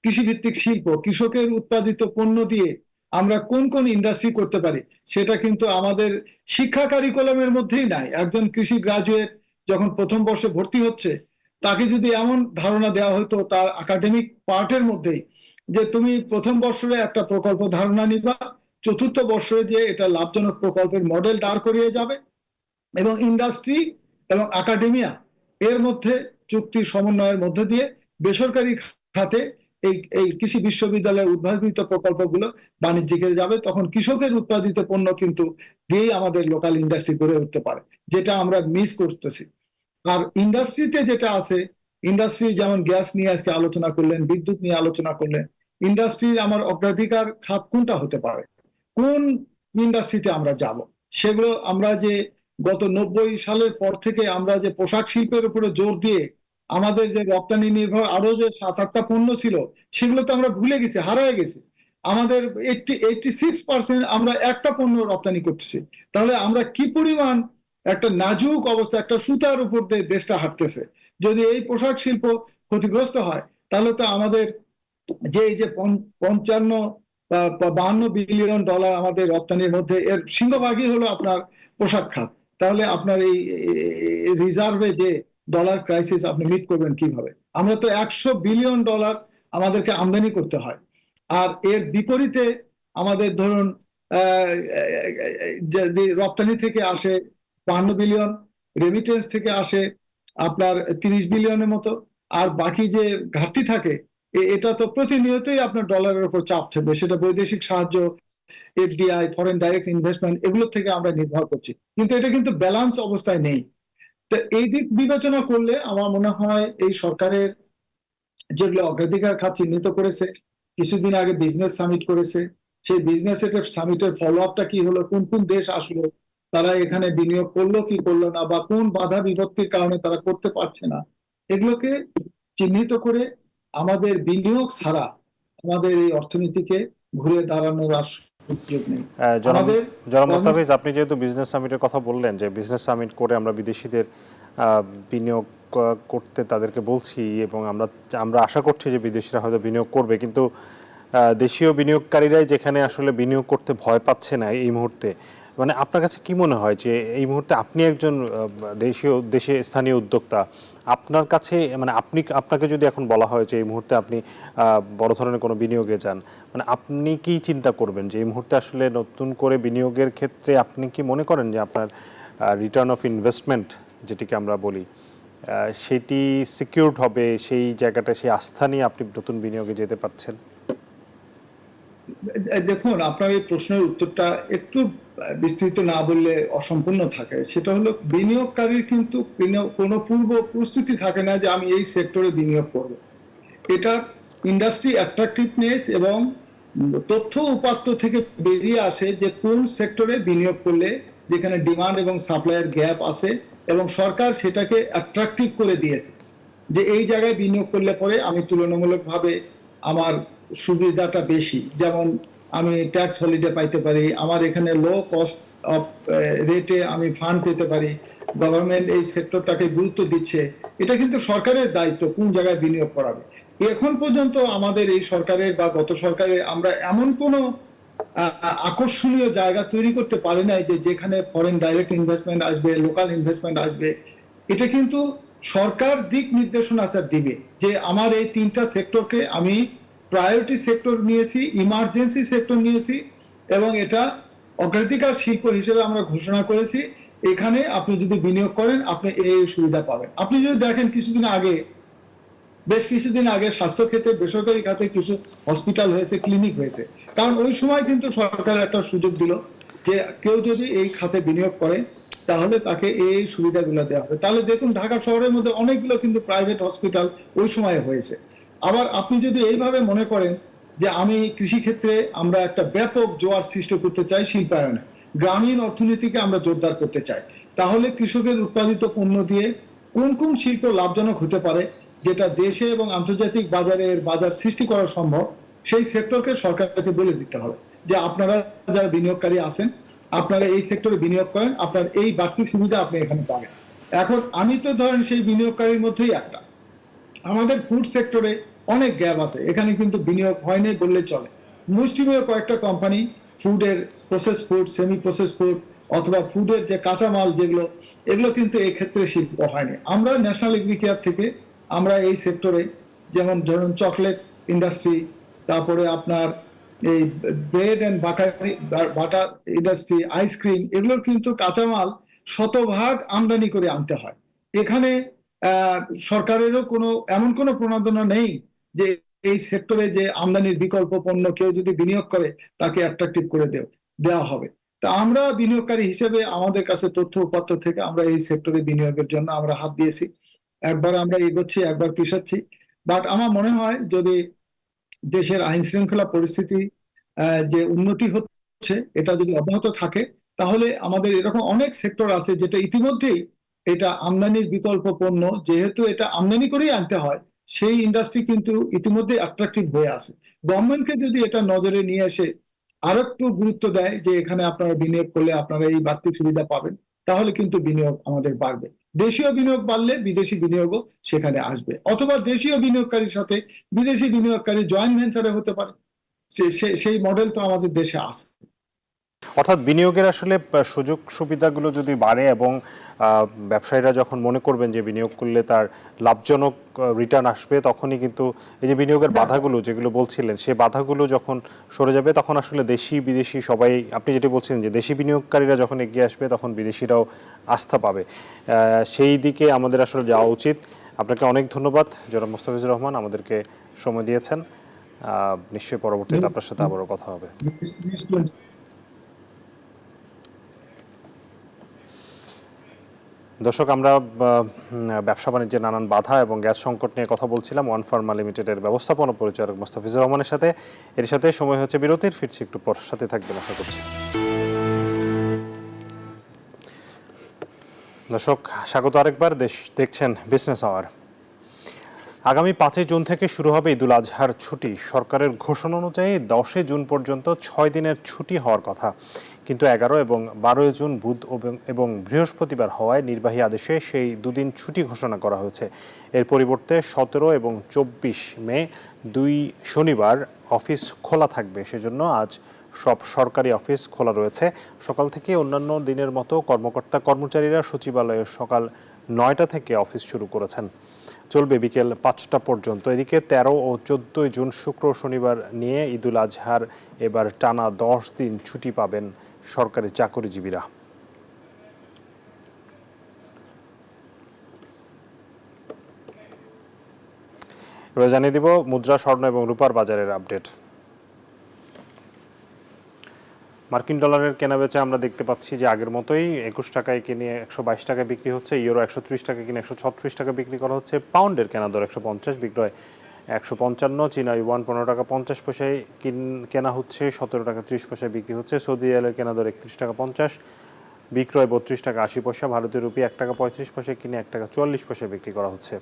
কৃষিভিত্তিক শিল্প, কৃষকের উৎপাদিত পণ্য দিয়ে আমরা কোন কোন ইন্ডাস্ট্রি করতে পারি, সেটা কিন্তু আমাদের শিক্ষা কারিকুলামের মধ্যেই নাই। একজন কৃষি গ্রাজুয়েট যখন প্রথম বর্ষে ভর্তি হচ্ছে, তাকে যদি এমন ধারণা দেওয়া হতো তার একাডেমিক পার্টের মধ্যেই, যে তুমি প্রথম বর্ষে একটা প্রকল্প ধারণা নিবা, চতুর্থ বর্ষে যে এটা লাভজনক প্রকল্পের মডেল দাঁড় করিয়ে যাবে, এবং ইন্ডাস্ট্রি এবং একাডেমিয়া এর মধ্যে চুক্তি সমন্বয়ের মধ্যে দিয়ে বেসরকারি খাতে এই এই কৃষি বিশ্ববিদ্যালয়ের উদ্ভাবিত প্রকল্পগুলো বাণিজ্যিকে যাবে, তখন কৃষকের উৎপাদিত পণ্য কিন্তু দিয়েই আমাদের লোকাল ইন্ডাস্ট্রি গড়ে উঠতে পারে, যেটা আমরা মিস করতেছি। আর ইন্ডাস্ট্রিতে যেটা আছে, ইন্ডাস্ট্রি যেমন গ্যাস নিয়ে আজকে আলোচনা করলেন, বিদ্যুৎ নিয়ে আলোচনা করলেন, ইন্ডাস্ট্রির আমার অগ্রাধিকার খাত কোনটা হতে পারে, কোন ইন্ডাস্ট্রিতে আমরা যাব, সেগুলো আমরা যে গত 90 সালের পর থেকে আমরা যে পোশাক শিল্পের উপরে জোর দিয়ে আমাদের যে রপ্তানি নির্ভর আরো যে 7-8টা পণ্য ছিল, সেগুলো তো আমরা ভুলে গেছি, হারায় গেছি। আমাদের 86% আমরা একটা পণ্য রপ্তানি করতেছি। তাহলে আমরা কি পরিমাণ একটা নাজুক অবস্থা, একটা সুতার উপর দিয়ে দেশটা হাঁটতেছে। যদি এই পোশাক শিল্প ক্ষতিগ্রস্ত হয়, তাহলে তো আমাদের যে এই যে 55 বা 52 বিলিয়ন ডলার আমাদের রপ্তানির মধ্যে এর সিংহভাগই হলো আপনার পোশাক খাত। তাহলে আপনার এই রিজার্ভে যে ডলার ক্রাইসিস আপনি মিট করবেন কিভাবে? আমরা তো 100 বিলিয়ন ডলার আমাদেরকে আমদানি করতে হয়, আর এর বিপরীতে আমাদের ধরুন রপ্তানি থেকে আসে 52 বিলিয়ন, রেমিটেন্স থেকে আসে আপনার 30 বিলিয়নের মতো, আর বাকি যে ঘাটতি থাকে এটা তো প্রতিনিয়তই আপনার ডলারের উপর চাপ থাকবে, সেটা বৈদেশিক সাহায্য, এফডিআই, ফরেন ডাইরেক্ট ইনভেস্টমেন্ট, এগুলো থেকে আমরা নির্ভর করছি, কিন্তু এটা কিন্তু ব্যালান্স অবস্থায় নেই। তো এই দিক বিবেচনা করলে আমার মনে হয় এই সরকারের যেগুলো অগ্রাধিকার খাত চিহ্নিত করেছে, কিছুদিন আগে বিজনেস সামিট করেছে, সেই বিজনেস সামিটের ফলো আপটা কি হলো, কোন কোন দেশ আসলো, তারা এখানে বিনিয়োগ করলো কি করলো না, বা কোন বাধা বিপত্তির কারণে তারা করতে পারছে না, এগুলোকে চিহ্নিত করে আমাদের বিনিয়োগ ছাড়া আমাদের এই অর্থনীতিকে ঘুরে দাঁড়ানোর আর সুযোগ নেই। জনাব মোস্তাফিজ, আপনি যেহেতু বিজনেস সামিটের কথা বললেন, যে বিজনেস সামিট করে আমরা বিদেশিদের বিনিয়োগ করতে তাদেরকে বলছি, এবং আমরা আশা করছি যে বিদেশিরা হয়তো বিনিয়োগ করবে, কিন্তু দেশীয় বিনিয়োগকারীরাই যেখানে আসলে বিনিয়োগ করতে ভয় পাচ্ছে না এই মুহূর্তে, মানে আপনার কাছে কি মনে হয় যে এই মুহূর্তে আপনি একজন দেশে স্থানীয় উদ্যোক্তা, আপনার কাছে মানে আপনাকে যদি এখন বলা হয় যে এই মুহূর্তে আপনি বড় ধরনের কোনো বিনিয়োগে যান, মানে আপনি কি চিন্তা করবেন যে এই মুহূর্তে আসলে নতুন করে বিনিয়োগের ক্ষেত্রে আপনি কি মনে করেন যে আপনার রিটার্ন অফ ইনভেস্টমেন্ট যেটিকে আমরা বলি সেটি সিকিউরড হবে, সেই জায়গাটা, সেই আস্থা নিয়ে আপনি নতুন বিনিয়োগে যেতে পারছেন? দেখুন, আপনার এই প্রশ্নের উত্তরটা একটু বিস্তৃত না বললে অসম্পূর্ণ থাকে। সেটা হলো, বিনিয়োগকারীর কিন্তু কোনো পূর্ব প্রস্তুতি থাকে না যে আমি এই সেক্টরে বিনিয়োগ করব। এটা ইন্ডাস্ট্রি অ্যাট্রাকটিভনেস এবং তথ্য উপাত্ত থেকে বেরিয়ে আসে যে কোন সেক্টরে বিনিয়োগ করলে যেখানে ডিমান্ড এবং সাপ্লাইয়ের গ্যাপ আছে, এবং সরকার সেটাকে অ্যাট্রাকটিভ করে দিয়েছে যে এই জায়গায় বিনিয়োগ করলে পরে আমি তুলনামূলকভাবে আমার সুবিধাটা বেশি। যেমন আমি ট্যাক্স হলিডে পাইতে পারি, আমার এখানে লো কস্ট অফ রেটে আমি ফান্ড পেতে পারি, গভর্নমেন্ট এই সেক্টরটাকে গুরুত্ব দিচ্ছে, এটা কিন্তু সরকারের দায়িত্ব কোন জায়গায় বিনিয়োগ করাবে। এখন পর্যন্ত আমাদের এই সরকারের বা গত সরকারের আমরা এমন কোনো আকর্ষণীয় জায়গা তৈরি করতে পারি নাই যে যেখানে ফরেন ডাইরেক্ট ইনভেস্টমেন্ট আসবে, লোকাল ইনভেস্টমেন্ট আসবে। এটা কিন্তু সরকার দিক নির্দেশনাটা দিবে যে আমার এই 3টা সেক্টরকে আমি প্রায়োরিটি সেক্টর নিয়েছি, ইমার্জেন্সি সেক্টর নিয়েছি এবং এটা অগ্রাধিকার শিল্প হিসেবে আমরা ঘোষণা করেছি। এখানে আপনি যদি বিনিয়োগ করেন আপনি এই সুবিধা পাবেন। আপনি যদি দেখেন বেশ কিছুদিন আগে স্বাস্থ্য ক্ষেত্রে বেসরকারি খাতে কিছু হসপিটাল হয়েছে, ক্লিনিক হয়েছে, কারণ ওই সময় কিন্তু সরকার একটা সুযোগ দিল যে কেউ যদি এই খাতে বিনিয়োগ করে তাহলে তাকে এই সুবিধাগুলো দেওয়া হবে। তাহলে দেখুন ঢাকা শহরের মধ্যে অনেকগুলো কিন্তু প্রাইভেট হসপিটাল ওই সময় হয়েছে। আবার আপনি যদি এইভাবে মনে করেন যে আমি কৃষিক্ষেত্রে আমরা একটা ব্যাপক জোয়ার সৃষ্টি করতে চাই শিল্পায়নে, গ্রামীণ অর্থনীতিকে আমরা জোরদার করতে চাই, তাহলে কৃষকের উৎপাদিত পণ্য দিয়ে কোন কোন শিল্প লাভজনক হতে পারে যেটা দেশে এবং আন্তর্জাতিক বাজার সৃষ্টি করা সম্ভব, সেই সেক্টরকে সরকারকে বলে দিতে হবে যে আপনারা যারা বিনিয়োগকারী আছেন আপনারা এই সেক্টরে বিনিয়োগ করেন, আপনার এই বাড়তি সুবিধা আপনি এখানে পাবেন। এখন আমি তো ধরেন সেই বিনিয়োগকারীর মধ্যেই একটা, আমাদের ফুড সেক্টরে অনেক গ্যাপ আছে, এখানে কিন্তু বিনিয়োগ হয়নি বললে চলে। মুষ্টিমেয় কয়েকটা কোম্পানি ফুডের process food, semi process food অথবা ফুডের যে কাঁচামাল যেগুলো, এগুলো কিন্তু এই ক্ষেত্রে শিল্প হয়নি। আমরা ন্যাশনাল এগ্রিকেয়ার থেকে আমরা এই সেক্টরে যেমন ধরুন চকলেট ইন্ডাস্ট্রি, তারপরে আপনার এই bread and butter industry, ice cream, এগুলোর কিন্তু কাঁচামাল শতভাগ আমদানি করে আনতে হয়। এখানে সরকারেরও এমন কোনো প্রণোদনা নেই যে এই সেক্টরে যে আমদানির বিকল্প পণ্য কেউ যদি বিনিয়োগ করে তাকে অ্যাট্রাকটিভ করে দেওয়া হবে। তা আমরা বিনিয়োগকারী হিসেবে আমাদের কাছে তথ্য উপাত্ত থেকে আমরা এই সেক্টরে বিনিয়োগের জন্য আমরা হাত দিয়েছি। একবার আমরা এগোচ্ছি, একবার পিছাচ্ছি, বাট আমার মনে হয় যদি দেশের আইন শৃঙ্খলা পরিস্থিতি যে উন্নতি হচ্ছে এটা যদি অব্যাহত থাকে তাহলে আমাদের এরকম অনেক সেক্টর আছে যেটা ইতিমধ্যেই এটা আমদানির বিকল্প পণ্য, যেহেতু এটা আমদানি করেই আনতে হয়, সেই ইন্ডাস্ট্রি কিন্তু ইতিমধ্যে অ্যাট্রাকটিভ হয়ে আছে। গভর্নমেন্টকে যদি এটা নজরে নিয়ে এসে আরো একটু গুরুত্ব দেয় যে এখানে আপনারা বিনিয়োগ করলে আপনারা এই বাড়তি সুবিধা পাবেন, তাহলে কিন্তু বিনিয়োগ আমাদের বাড়বে। দেশীয় বিনিয়োগ বাড়লে বিদেশি বিনিয়োগও সেখানে আসবে, অথবা দেশীয় বিনিয়োগকারীর সাথে বিদেশি বিনিয়োগকারী জয়েন্ট ভেঞ্চারে হতে পারে। সেই মডেল তো আমাদের দেশে আছে। অর্থাৎ বিনিয়োগের আসলে সুযোগ সুবিধাগুলো যদি বাড়ে এবং ব্যবসায়ীরা যখন মনে করবেন যে বিনিয়োগ করলে তার লাভজনক রিটার্ন আসবে, তখনই কিন্তু এই যে বিনিয়োগের বাধাগুলো যেগুলো বলছিলেন সেই বাধাগুলো যখন সরে যাবে তখন আসলে দেশি বিদেশি সবাই, আপনি যেটা বলছিলেন যে দেশি বিনিয়োগকারীরা যখন এগিয়ে আসবে তখন বিদেশিরাও আস্থা পাবে, সেই দিকে আমাদের আসলে যাওয়া উচিত। আপনাকে অনেক ধন্যবাদ জনাব মোস্তাফিজুর রহমান, আমাদেরকে সময় দিয়েছেন। নিশ্চয়ই পরবর্তীতে আপনার সাথে আবারও কথা হবে। দর্শক, আমরা ব্যবসা বাণিজ্যের নানান বাধা এবং গ্যাস সংকট নিয়ে কথা বলছিলাম ওয়ান ফার্মা লিমিটেডের ব্যবস্থাপনা পরিচালক মোস্তাফিজুর রহমানের সাথে। এর সাথে সময় হচ্ছে বিরতির, ফিরছি একটু পর, সাথে থাকবেন আশা করছি। দর্শক স্বাগত আরেকবার, দেখছেন বিজনেস আওয়ার। আগামী 5 জুন থেকে শুরু হবে ঈদুল আজহার ছুটি। সরকারের ঘোষণা অনুযায়ী 10 জুন পর্যন্ত 6 দিনের ছুটি হওয়ার কথা, কিন্তু 11 এবং 12 জুন বুধ এবং বৃহস্পতিবার হওয়ায় নির্বাহী আদেশে সেই দুদিন ছুটি ঘোষণা করা হয়েছে। এর পরিবর্তে 17 এবং 24 মে 2 শনিবার অফিস খোলা থাকবে। সেজন্য আজ সব সরকারি অফিস খোলা রয়েছে। সকাল থেকে অন্যান্য দিনের মতো কর্মচারীরা সচিবালয়ে সকাল 9টা থেকে অফিস শুরু করেছেন, চলবে বিকেল 5টা পর্যন্ত। এদিকে 13 ও 14 জুন শুক্র শনিবার নিয়ে ঈদুল আজহার এবার টানা 10 দিন ছুটি পাবেন সরকারি চাকরিজীবীরা। এবার জানিয়ে দিব মুদ্রা, স্বর্ণ এবং রূপার বাজারের আপডেট। মার্কিন ডলারের কেনাবেচা আমরা দেখতে পাচ্ছি যে আগের মতোই 21 টাকায় কিনে 122 টাকায় বিক্রি হচ্ছে, ইউরো 130 টাকা কিনে 136 টাকা বিক্রি করা হচ্ছে, পাউন্ডের কেনা দর 150, বিক্রয় 155, চীনা ইউয়ান 15 টাকা 50 পয়সায় কেনা হচ্ছে, 17 টাকা 30 পয়সায় বিক্রি হচ্ছে, সৌদি রিয়ালের কেনা দর 31 টাকা 50, বিক্রয় 32 টাকা 80 পয়সা, ভারতীয় রুপি 1 টাকা 35 পয়সায় কিনে 1 টাকা 44 পয়সায় বিক্রি করা হচ্ছে।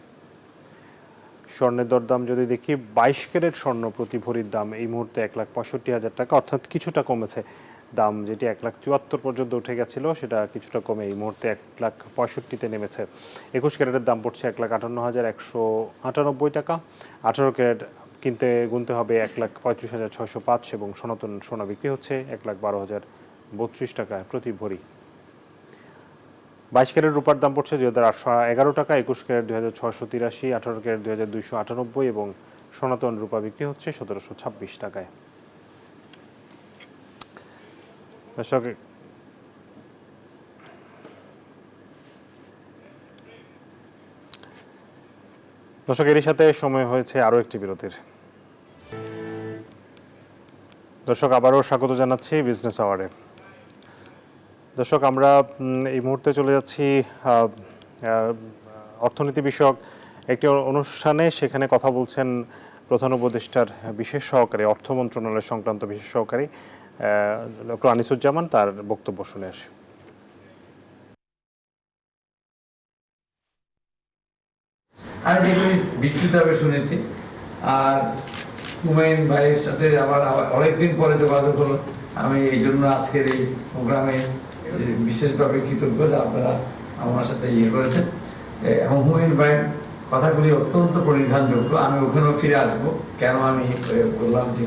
স্বর্ণের দরদাম যদি দেখি 22 ক্যারেট স্বর্ণ প্রতি ভরির দাম এই মুহূর্তে 1,65,000 টাকা, অর্থাৎ কিছুটা কমেছে দাম। যেটি 1,74,000 পর্যন্ত উঠে গেছিল সেটা কিছুটা কমে এই মুহূর্তে 1,65,000-তে নেমেছে। 21 ক্যারেটের দাম পড়ছে 1,58,198 টাকা। 18 ক্যারেট কিনতে গুনতে হবে 1,35,605 এবং সনাতন সোনা বিক্রি হচ্ছে 1,12,032 টাকা প্রতি ভরি। 22 ক্যারেট রূপার দাম পড়ছে 2,811 টাকা, 21 ক্যারেট 2,683, 18 ক্যারেট 2,298 এবং সনাতন রূপা বিক্রি হচ্ছে 1,726 টাকায়। দর্শক এরই সাথে সময় হয়েছে আরও একটি বিরতির। দর্শক আবারও স্বাগত জানাচ্ছি বিজনেস আওয়ারে। দর্শক আমরা এই মুহূর্তে চলে যাচ্ছি অর্থনীতি বিষয়ক একটি অনুষ্ঠানে। সেখানে কথা বলছেন প্রধান উপদেষ্টার বিশেষ সহকারী, অর্থ মন্ত্রণালয় সংক্রান্ত বিশেষ সহকারী ডক্টর আনিসুজ্জামান। তার বক্তব্য শুনে আসি। আমি যেগুলি বিস্তৃতভাবে শুনেছি, আর হুমায়ুন ভাইয়ের সাথে আবার অনেকদিন পরে যোগাযোগ হলো। আমি এই জন্য আজকের এই প্রোগ্রামে বিশেষভাবে কৃতজ্ঞ যে আপনারা আমার সাথে করেছেন। এবং হুমায়ুন ভাইয়ের কথাগুলি অত্যন্ত পরিধানযোগ্য। আমি ওখানেও ফিরে আসবো। কেন আমি বললাম যে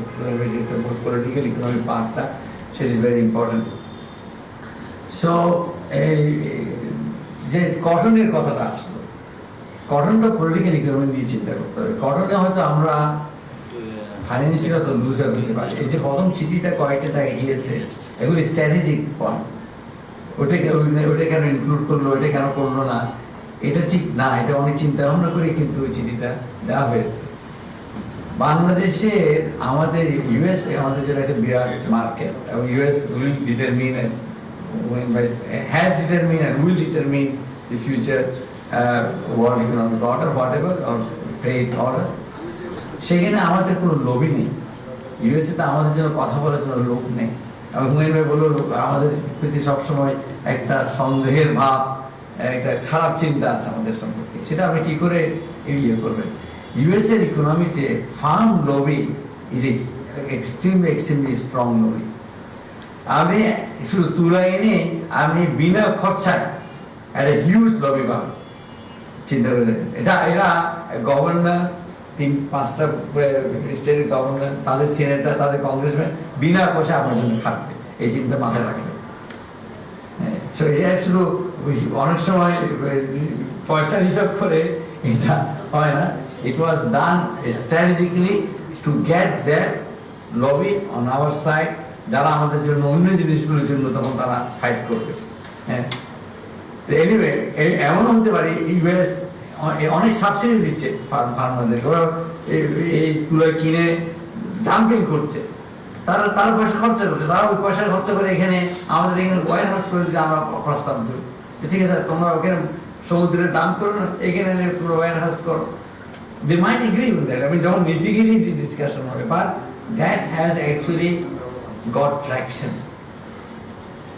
পলিটিক্যাল ইকোনমি পার্টটা set is very important. So এই যে কটনের কথাটা আসলো, কটনটা পলিটিক্যাল ইকোনমি নিয়ে চিন্তা করতে হবে। কটনে হয়তো আমরা ফাইন্যান্সিয়াল তো লুজার হতে পারি। এই যে প্রথম চিঠিটা কয়েকটা জায়গায় গিয়েছে, এগুলি স্ট্র্যাটেজিক পয়েন্ট। ওটা কেন ইনক্লুড করলো, ওটা কেন করলো না, এটা ঠিক না। এটা অনেক চিন্তা ভাবনা করে কিন্তু ওই চিঠিটা দেওয়া হয়েছে। বাংলাদেশের আমাদের ইউএস আমাদের যেটা একটা বিরাট মার্কেট, এবং US will determine has determined and will determine the future world economic order, whatever, or trade order. সেখানে আমাদের কোনো লোভই নেই। ইউএসএ তে আমাদের জন্য কথা বলার জন্য লোক নেই। এবং হুমায়ুন ভাই বলল আমাদের প্রতি সবসময় একটা সন্দেহের ভাব, একটা খারাপ চিন্তা আছে আমাদের সম্পর্কে। সেটা আপনি কি করে করবেন? ইউএসএ এর ইকোনমিতে farm lobby is extremely strong lobby. আপনি শুধু তুলা এনে আপনি বিনা খরচায় একটা হিউজ লবি পাবেন। চিন্তা করে এরা গভর্নর, 3-5টা স্টেটের গভর্নর, তাদের সিনেটর, তাদের কংগ্রেসম্যান বিনা পয়সা আপনার জন্য খাটবে। এই চিন্তা মাথায় রাখবে। এটা শুধু অনেক সময় পয়সার হিসাব করে এটা হয় না। It was done strategically to get that lobby on our side. যারা আমাদের জন্য অন্য জিনিসগুলোর জন্য তখন তারা ফাইট করবে। হ্যাঁ, তো এনিওয়ে এমনও হতে পারে ইউএস অনেক সাবসিডি দিচ্ছে ফার্মারদের। ওরা এই তুলা কিনে ডাম্পিং করছে, তারা পয়সা খরচা করছে। তারা ওই পয়সা খরচা করে এখানে আমাদের এখানে ওয়ার হাউস করে দিলে আমরা প্রস্তাব দিই, ঠিক আছে তোমরা ওখানে সমুদ্রে ডাম্প করো না, এখানে ওয়ার হাউস করো। They might agree with that. I mean, don't nitty-gritty discussion হবে, but that has actually got traction.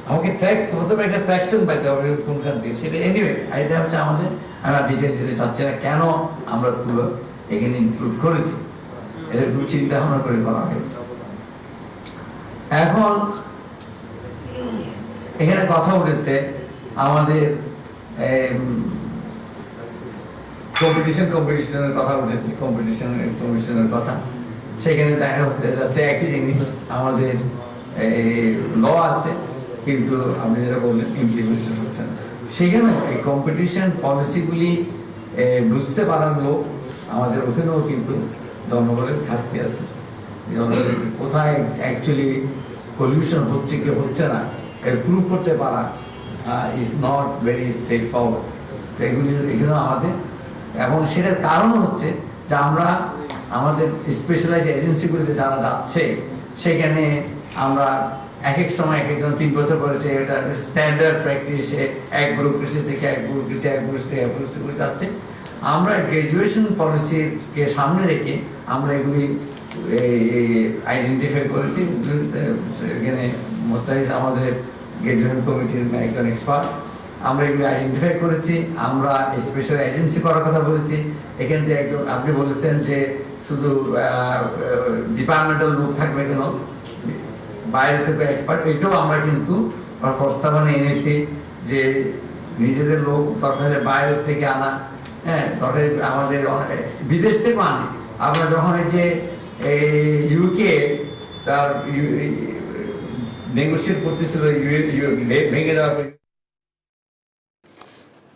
আমাকে ট্র্যাক হতে পারে, একটা ট্র্যাকশন পাইতে হবে কোনখান থেকে সেটা। এনিওয়ে এটা হচ্ছে আমাদের, আমি ডিটেল যেতে চাচ্ছি না কেন আমরা পুরো এখানে ইনক্লুড করেছি। এটা একটু চিন্তা ভাবনা করে করা হয়েছে। এখন এখানে কথা উঠেছে আমাদের কম্পিটিশনের কথা উঠেছে, কম্পিটিশনের কথা। সেখানে দেখা হতে যাচ্ছে একই জিনিস, আমাদের ল আছে কিন্তু আপনি যেটা বললেন ইমপ্লিমেন্টেশন হচ্ছে না। সেখানে এই কম্পিটিশন পলিসিগুলি বুঝতে পারার লোক আমাদের ওখানেও কিন্তু জনগণের ঘাটতি আছে। কোথায় অ্যাকচুয়ালি পলিউশন হচ্ছে কি হচ্ছে না এর প্রুভ করতে পারা is not very straight forward. তো এগুলো আমাদের, এবং সেটার কারণ হচ্ছে যে আমরা আমাদের স্পেশালাইজ এজেন্সিগুলিতে যারা যাচ্ছে সেখানে আমরা এক এক সময় এক একজন 3 বছর করেছে, এটা স্ট্যান্ডার্ড প্র্যাকটিসে এক ব্যুরোক্রেসি থেকে এক ব্যুরোক্রেসি, এক ব্যুরোক্রেসি থেকে এক ব্যুরোক্রেসি করে যাচ্ছে। আমরা গ্রাজুয়েশন পলিসিকে সামনে রেখে আমরা এগুলি আইডেন্টিফাই করেছি। এখানে মোস্তাহিদ আমাদের গ্রাজুয়েশন কমিটির একজন এক্সপার্ট, আমরা এগুলো আইডেন্টিফাই করেছি, আমরা স্পেশাল এজেন্সি করার কথা বলেছি। এখান থেকে একজন আপনি বলেছেন যে শুধু ডিপার্টমেন্টাল লোক থাকবে কেন, বাইরে থেকে এক্সপার্ট, এটাও আমরা কিন্তু প্রস্তাবনা এনেছি যে নিজেদের লোক দরকার বাইরে থেকে আনা, হ্যাঁ দরকার আমাদের বিদেশ থেকে আনি। আমরা যখন হয়েছে ইউকে তার নেগোসিয়েট করতেছিল ভেঙে দেওয়ার পর।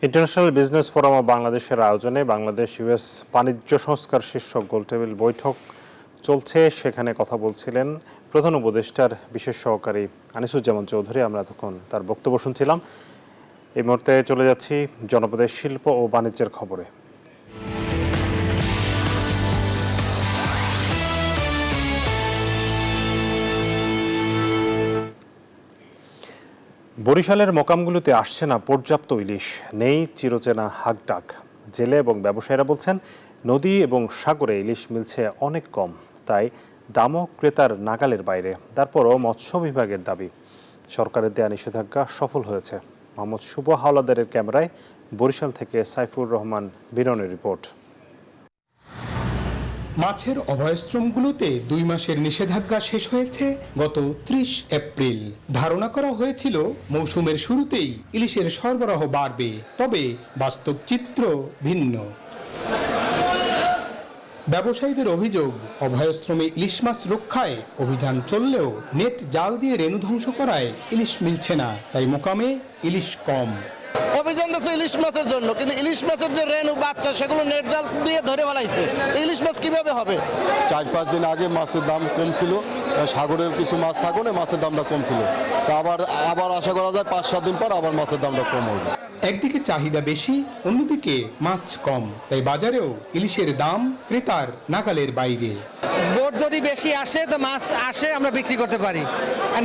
ইন্টারন্যাশনাল বিজনেস ফোরাম অব বাংলাদেশের আয়োজনে বাংলাদেশ ইউএস বাণিজ্য সংস্কার শীর্ষক গোলটেবিল বৈঠক চলছে। সেখানে কথা বলছিলেন প্রধান উপদেষ্টার বিশেষ সহকারী আনিসুজ্জামান চৌধুরী। আমরা এতক্ষণ তার বক্তব্য শুনছিলাম। এই মুহূর্তে চলে যাচ্ছি জনপদের শিল্প ও বাণিজ্যের খবরে। বরিশালের মোকামগুলোতে আসছে না পর্যাপ্ত ইলিশ, নেই চিরচেনা হাকডাক। জেলে এবং ব্যবসায়ীরা বলছেন নদী এবং সাগরে ইলিশ মিলছে অনেক কম, তাই দামও ক্রেতার নাগালের বাইরে। তারপরও মৎস্য বিভাগের দাবি সরকারের দেয়া নিষেধাজ্ঞা সফল হয়েছে। মোহাম্মদ শুভ হাওলাদারের ক্যামেরায় বরিশাল থেকে সাইফুর রহমান বিরনের রিপোর্ট। মাছের অভয়াশ্রমগুলোতে 2 মাসের নিষেধাজ্ঞা শেষ হয়েছে গত 30 এপ্রিল। ধারণা করা হয়েছিল মৌসুমের শুরুতেই ইলিশের সরবরাহ বাড়বে, তবে বাস্তব চিত্র ভিন্ন। ব্যবসায়ীদের অভিযোগ, অভয়াশ্রমে ইলিশ মাছ রক্ষায় অভিযান চললেও নেট জাল দিয়ে রেণু ধ্বংস করায় ইলিশ মিলছে না, তাই মোকামে ইলিশ কম। অভিযান আছে ইলিশ মাছের জন্য, কিন্তু ইলিশ মাছের যে রেণু বাচ্চা সেগুলো নেট জাল দিয়ে ধরে ফেলাইছে। ইলিশ মাছ কিভাবে হবে? 4-5 দিন আগে মাছের দাম কম ছিল, সাগরের কিছু মাছ থাকো না মাছের দামটা কম ছিল, তা আবার আশা করা যায় 5-7 দিন পর আবার মাছের দামটা কম হবে। একদিকে চাহিদা বেশি, অন্যদিকে মাছ কম, তাই বাজারেও ইলিশের দাম ক্রেতার নাগালের বাইরে। বোট যদি বেশি আসে তো মাছ আসে, আমরা বিক্রি করতে পারি।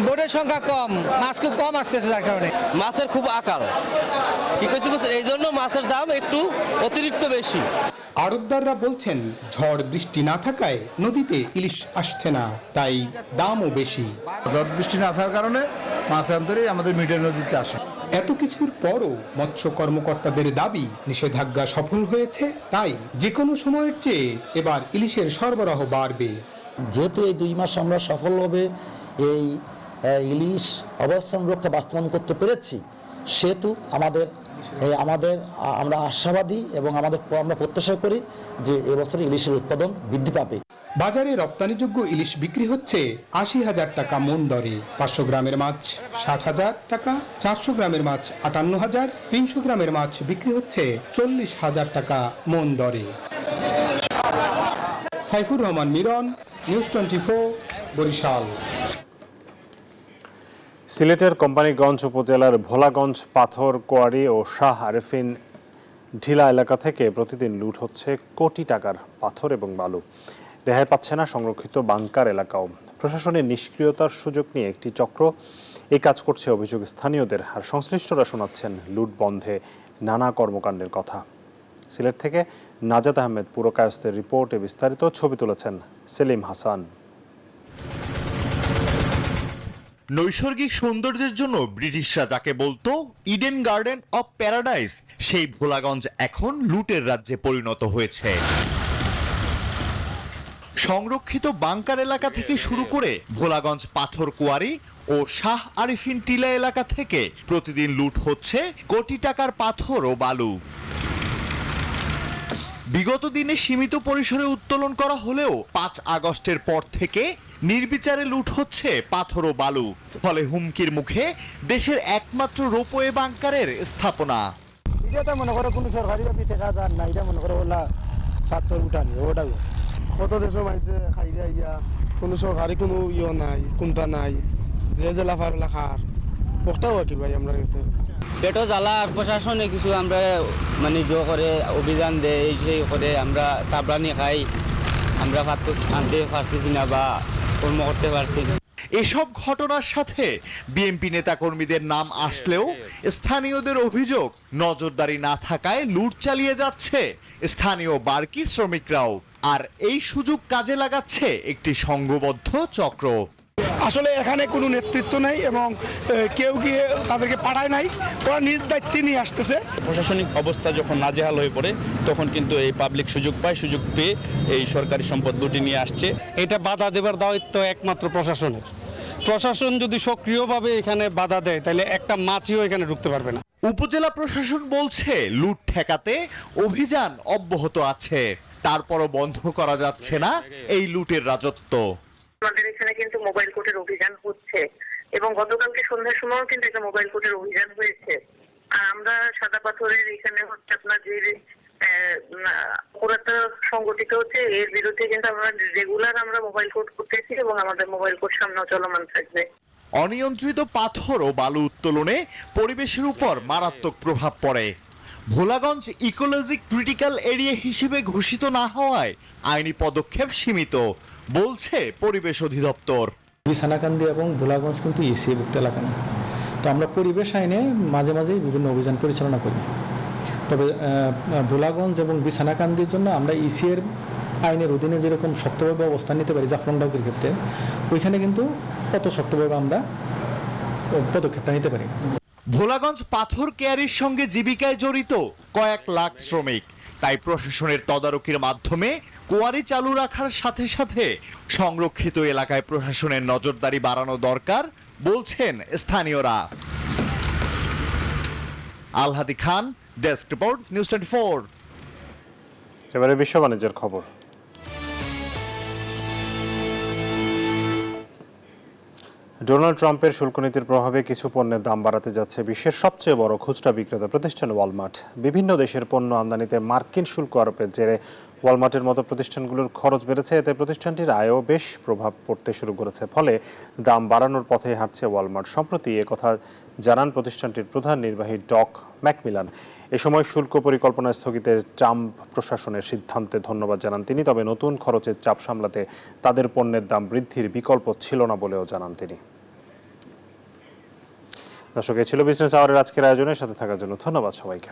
বোটের সংখ্যা কম, মাছ খুব কম আসতেছে, যার কারণে মাছের খুব আকার কি করছি বুঝছেন, এই জন্য মাছের দাম একটু অতিরিক্ত বেশি। আড়তদাররা বলছেন ঝড় বৃষ্টি না থাকায় নদীতে ইলিশ আসছে না, তাই দামও বেশি। ঝড় বৃষ্টি না থাকার কারণে মাছ আন্তরে আমাদের মিডিয়া নদীতে আসে। এত কিছুর পরও মৎস্য কর্মকর্তাদের দাবি নিষেধাজ্ঞা সফল হয়েছে, তাই যে কোনো সময়ের চেয়ে এবার ইলিশের সরবরাহ বাড়বে। যেহেতু এই 2 মাস আমরা সফলভাবে এই ইলিশ অবস্থান রক্ষা বাস্তবায়ন করতে পেরেছি, সেহেতু আমরা আশাবাদী এবং আমরা প্রত্যাশা করি যে এবছর ইলিশের উৎপাদন বৃদ্ধি পাবে। বাজারে রপ্তানিযোগ্য ইলিশ বিক্রি হচ্ছে 80,000 টাকা মন দরে। 500 গ্রামের মাছ 60,000 টাকা, 400 গ্রামের মাছ 58,000, 300 গ্রামের মাছ বিক্রি হচ্ছে 40,000 টাকা মন দরে। সাইফুর রহমান মিরন, নিউজ 24, বরিশাল। সিলেটের কোম্পানীগঞ্জ উপজেলার ভোলাগঞ্জ পাথর কোয়ারি ও শাহ আরেফিন ঢিলা এলাকা থেকে প্রতিদিন লুট হচ্ছে কোটি টাকার পাথর এবং বালু। রেহাই পাচ্ছে না সংরক্ষিত বাংকার এলাকাও। প্রশাসনের নিষ্ক্রিয়তার সুযোগ নিয়ে একটি চক্র এই কাজ করছে অভিযোগ স্থানীয়দের, আর সংশ্লিষ্টরা শোনাচ্ছেন লুট বন্ধে নানা কর্মকাণ্ডের কথা। সিলেট থেকে নাজাত আহমেদ পুরকায়স্তের রিপোর্টে বিস্তারিত। ছবি তুলেছেন সেলিম হাসান। নৈসর্গিক সৌন্দর্যের জন্য ব্রিটিশরা যাকে বলতো ইডেন গার্ডেন অব প্যারাডাইস, সেই ভোলাগঞ্জ এখন লুটের রাজ্যে পরিণত হয়েছে। সংরক্ষিত বাংকার এলাকা থেকে শুরু করে ভোলাগঞ্জ পাথর কুয়ারি ও শাহ আরিফিন টিলা এলাকা থেকে প্রতিদিন লুট হচ্ছে কোটি টাকার পাথর ও বালু। বিগত দিনে সীমিত পরিসরে উত্তোলন করা হলেও 5 আগস্টের পর থেকে নির্বিচারে লুট হচ্ছে পাথর ও বালু, ফলে হুমকির মুখে দেশের একমাত্র রোপওয়ে বাংকারের স্থাপনা। এটা মনে করো কোনো সরকারি পিঠে কাজ আর না, এটা মনে করো ওলা পাথর উঠানি ওটা কত দেশও মাইছে খাইয়া ইয়া, কোনো সরকারি কোনো ইয়ে নাই, কোনটা নাই, যে জেলা ফারলা খার ওটাও কি ভাই আমরা গেছে পেটো জ্বালা। প্রশাসনে কিছু আমরা মানে করে অভিযান দেয়, সেই করে আমরা চাপড়ানি খাই, আমরা আনতে পারতেছি না বা কর্ম করতে পারছি না। এসব ঘটনার সাথে বিএনপি নেতাকর্মীদের নাম আসলেও স্থানীয়দের অভিযোগ নজরদারি না থাকায় লুট চালিয়ে যাচ্ছে স্থানীয় বার্কি শ্রমিকরাও, আর এই সুযোগ কাজে লাগাচ্ছে একটি সংঘবদ্ধ চক্র। আসলে এখানে কোনো নেতৃত্ব নেই এবং কেউ গিয়ে তাদেরকে পাঠায় নাই, ওরা নিজ দায়িত্বে নিয়ে আসতেছে। প্রশাসনিক অবস্থা যখন নাজেহাল হয়ে পড়ে তখন কিন্তু এই পাবলিক সুযোগ পায়, সুযোগ পেয়ে এই সরকারি সম্পদ দুটি নিয়ে আসছে। এটা বাধা দেবার দায়িত্ব একমাত্র প্রশাসনের। প্রশাসন যদি সক্রিয়ভাবে এখানে বাধা দেয় তাহলে একটা মাছিও এখানে ঢুকতে পারবে না। উপজেলা প্রশাসন বলছে লুট ঠেকাতে অভিযান অব্যাহত আছে, তারপরও বন্ধ করা যাচ্ছে না এই লুটের রাজত্ব। আমাদের এখানে কিন্তু মোবাইল কোর্টের অভিযান হচ্ছে এবং গতকালকে সন্ধ্যার সময়ও কিন্তু একটা মোবাইল কোর্টের অভিযান হয়েছে। আর আমরা সাদা পাথরের এখানে হচ্ছে আপনার যে অপরাধটা সংগঠিত হচ্ছে এর বিরুদ্ধে কিন্তু আমরা রেগুলার মোবাইল কোর্ট করতেছি এবং আমাদের মোবাইল কোর্ট সামনেও চলমান থাকবে। অনিয়ন্ত্রিত পাথর ও বালু উত্তোলনে পরিবেশের উপর মারাত্মক প্রভাব পড়ে। ভোলাগঞ্জ ইকোলজিক ক্রিটিক্যাল এরিয়া হিসেবে ঘোষিত না হওয়ায় আইনি পদক্ষেপ সীমিত বলছে পরিবেশ অধিদপ্তর। বিছানাকান্দি এবং ভোলাগঞ্জ কিন্তু ইসিভুক্ত এলাকা না, তো আমরা পরিবেশ আইনে মাঝে মাঝেই বিভিন্ন অভিযান পরিচালনা করি। তবে ভোলাগঞ্জ এবং বিছানাকান্দির জন্য আমরা ইসিএর আইনের অধীনে যেরকম শক্তভাবে অবস্থান নিতে পারি জাফলং ডাউকের ক্ষেত্রে, ওইখানে কিন্তু কত শক্তভাবে আমরা পদক্ষেপটা নিতে পারি। ভোলাগঞ্জ পাথর কেয়ারির সঙ্গে জীবিকায় জড়িত কয়েক লাখ শ্রমিক, তাই প্রশাসনের তদারকির মাধ্যমে কোয়ারি চালু রাখার সাথে সাথে সংরক্ষিত এলাকায় প্রশাসনের নজরদারি বাড়ানো দরকার বলছেন স্থানীয়রা। আলহাদি খান, ডেস্ক রিপোর্ট, নিউজ 24। এবারে বিশ্ব বাণিজ্যের খবর। ডোনাল্ড ট্রাম্পের শুল্ক নীতির প্রভাবে কিছু পণ্যের দাম বাড়াতে যাচ্ছে বিশ্বের সবচেয়ে বড় খুচরা বিক্রেতা প্রতিষ্ঠান ওয়ালমার্ট। বিভিন্ন দেশের পণ্য আমদানিতে মার্কিন শুল্ক আরোপের জেরে ওয়ালমার্টের মতো প্রতিষ্ঠানগুলোর খরচ বেড়েছে, এতে প্রতিষ্ঠানটির আয়ও বেশ প্রভাব পড়তে শুরু করেছে, ফলে দাম বাড়ানোর পথে হাঁটছে ওয়ালমার্ট। সম্প্রতি একথা জানান প্রতিষ্ঠানটির প্রধান নির্বাহী ডক ম্যাকমিলান। এ সময় শুল্ক পরিকল্পনা স্থগিতের ট্রাম্প প্রশাসনের সিদ্ধান্তে ধন্যবাদ জানান তিনি, তবে নতুন খরচের চাপ সামলাতে তাদের পণ্যের দাম বৃদ্ধির বিকল্প ছিল না বলেও জানান তিনি। দর্শক, এ ছিল বিজনেস আওয়ারের আজকের আয়োজনের সাথে থাকার জন্য ধন্যবাদ সবাইকে।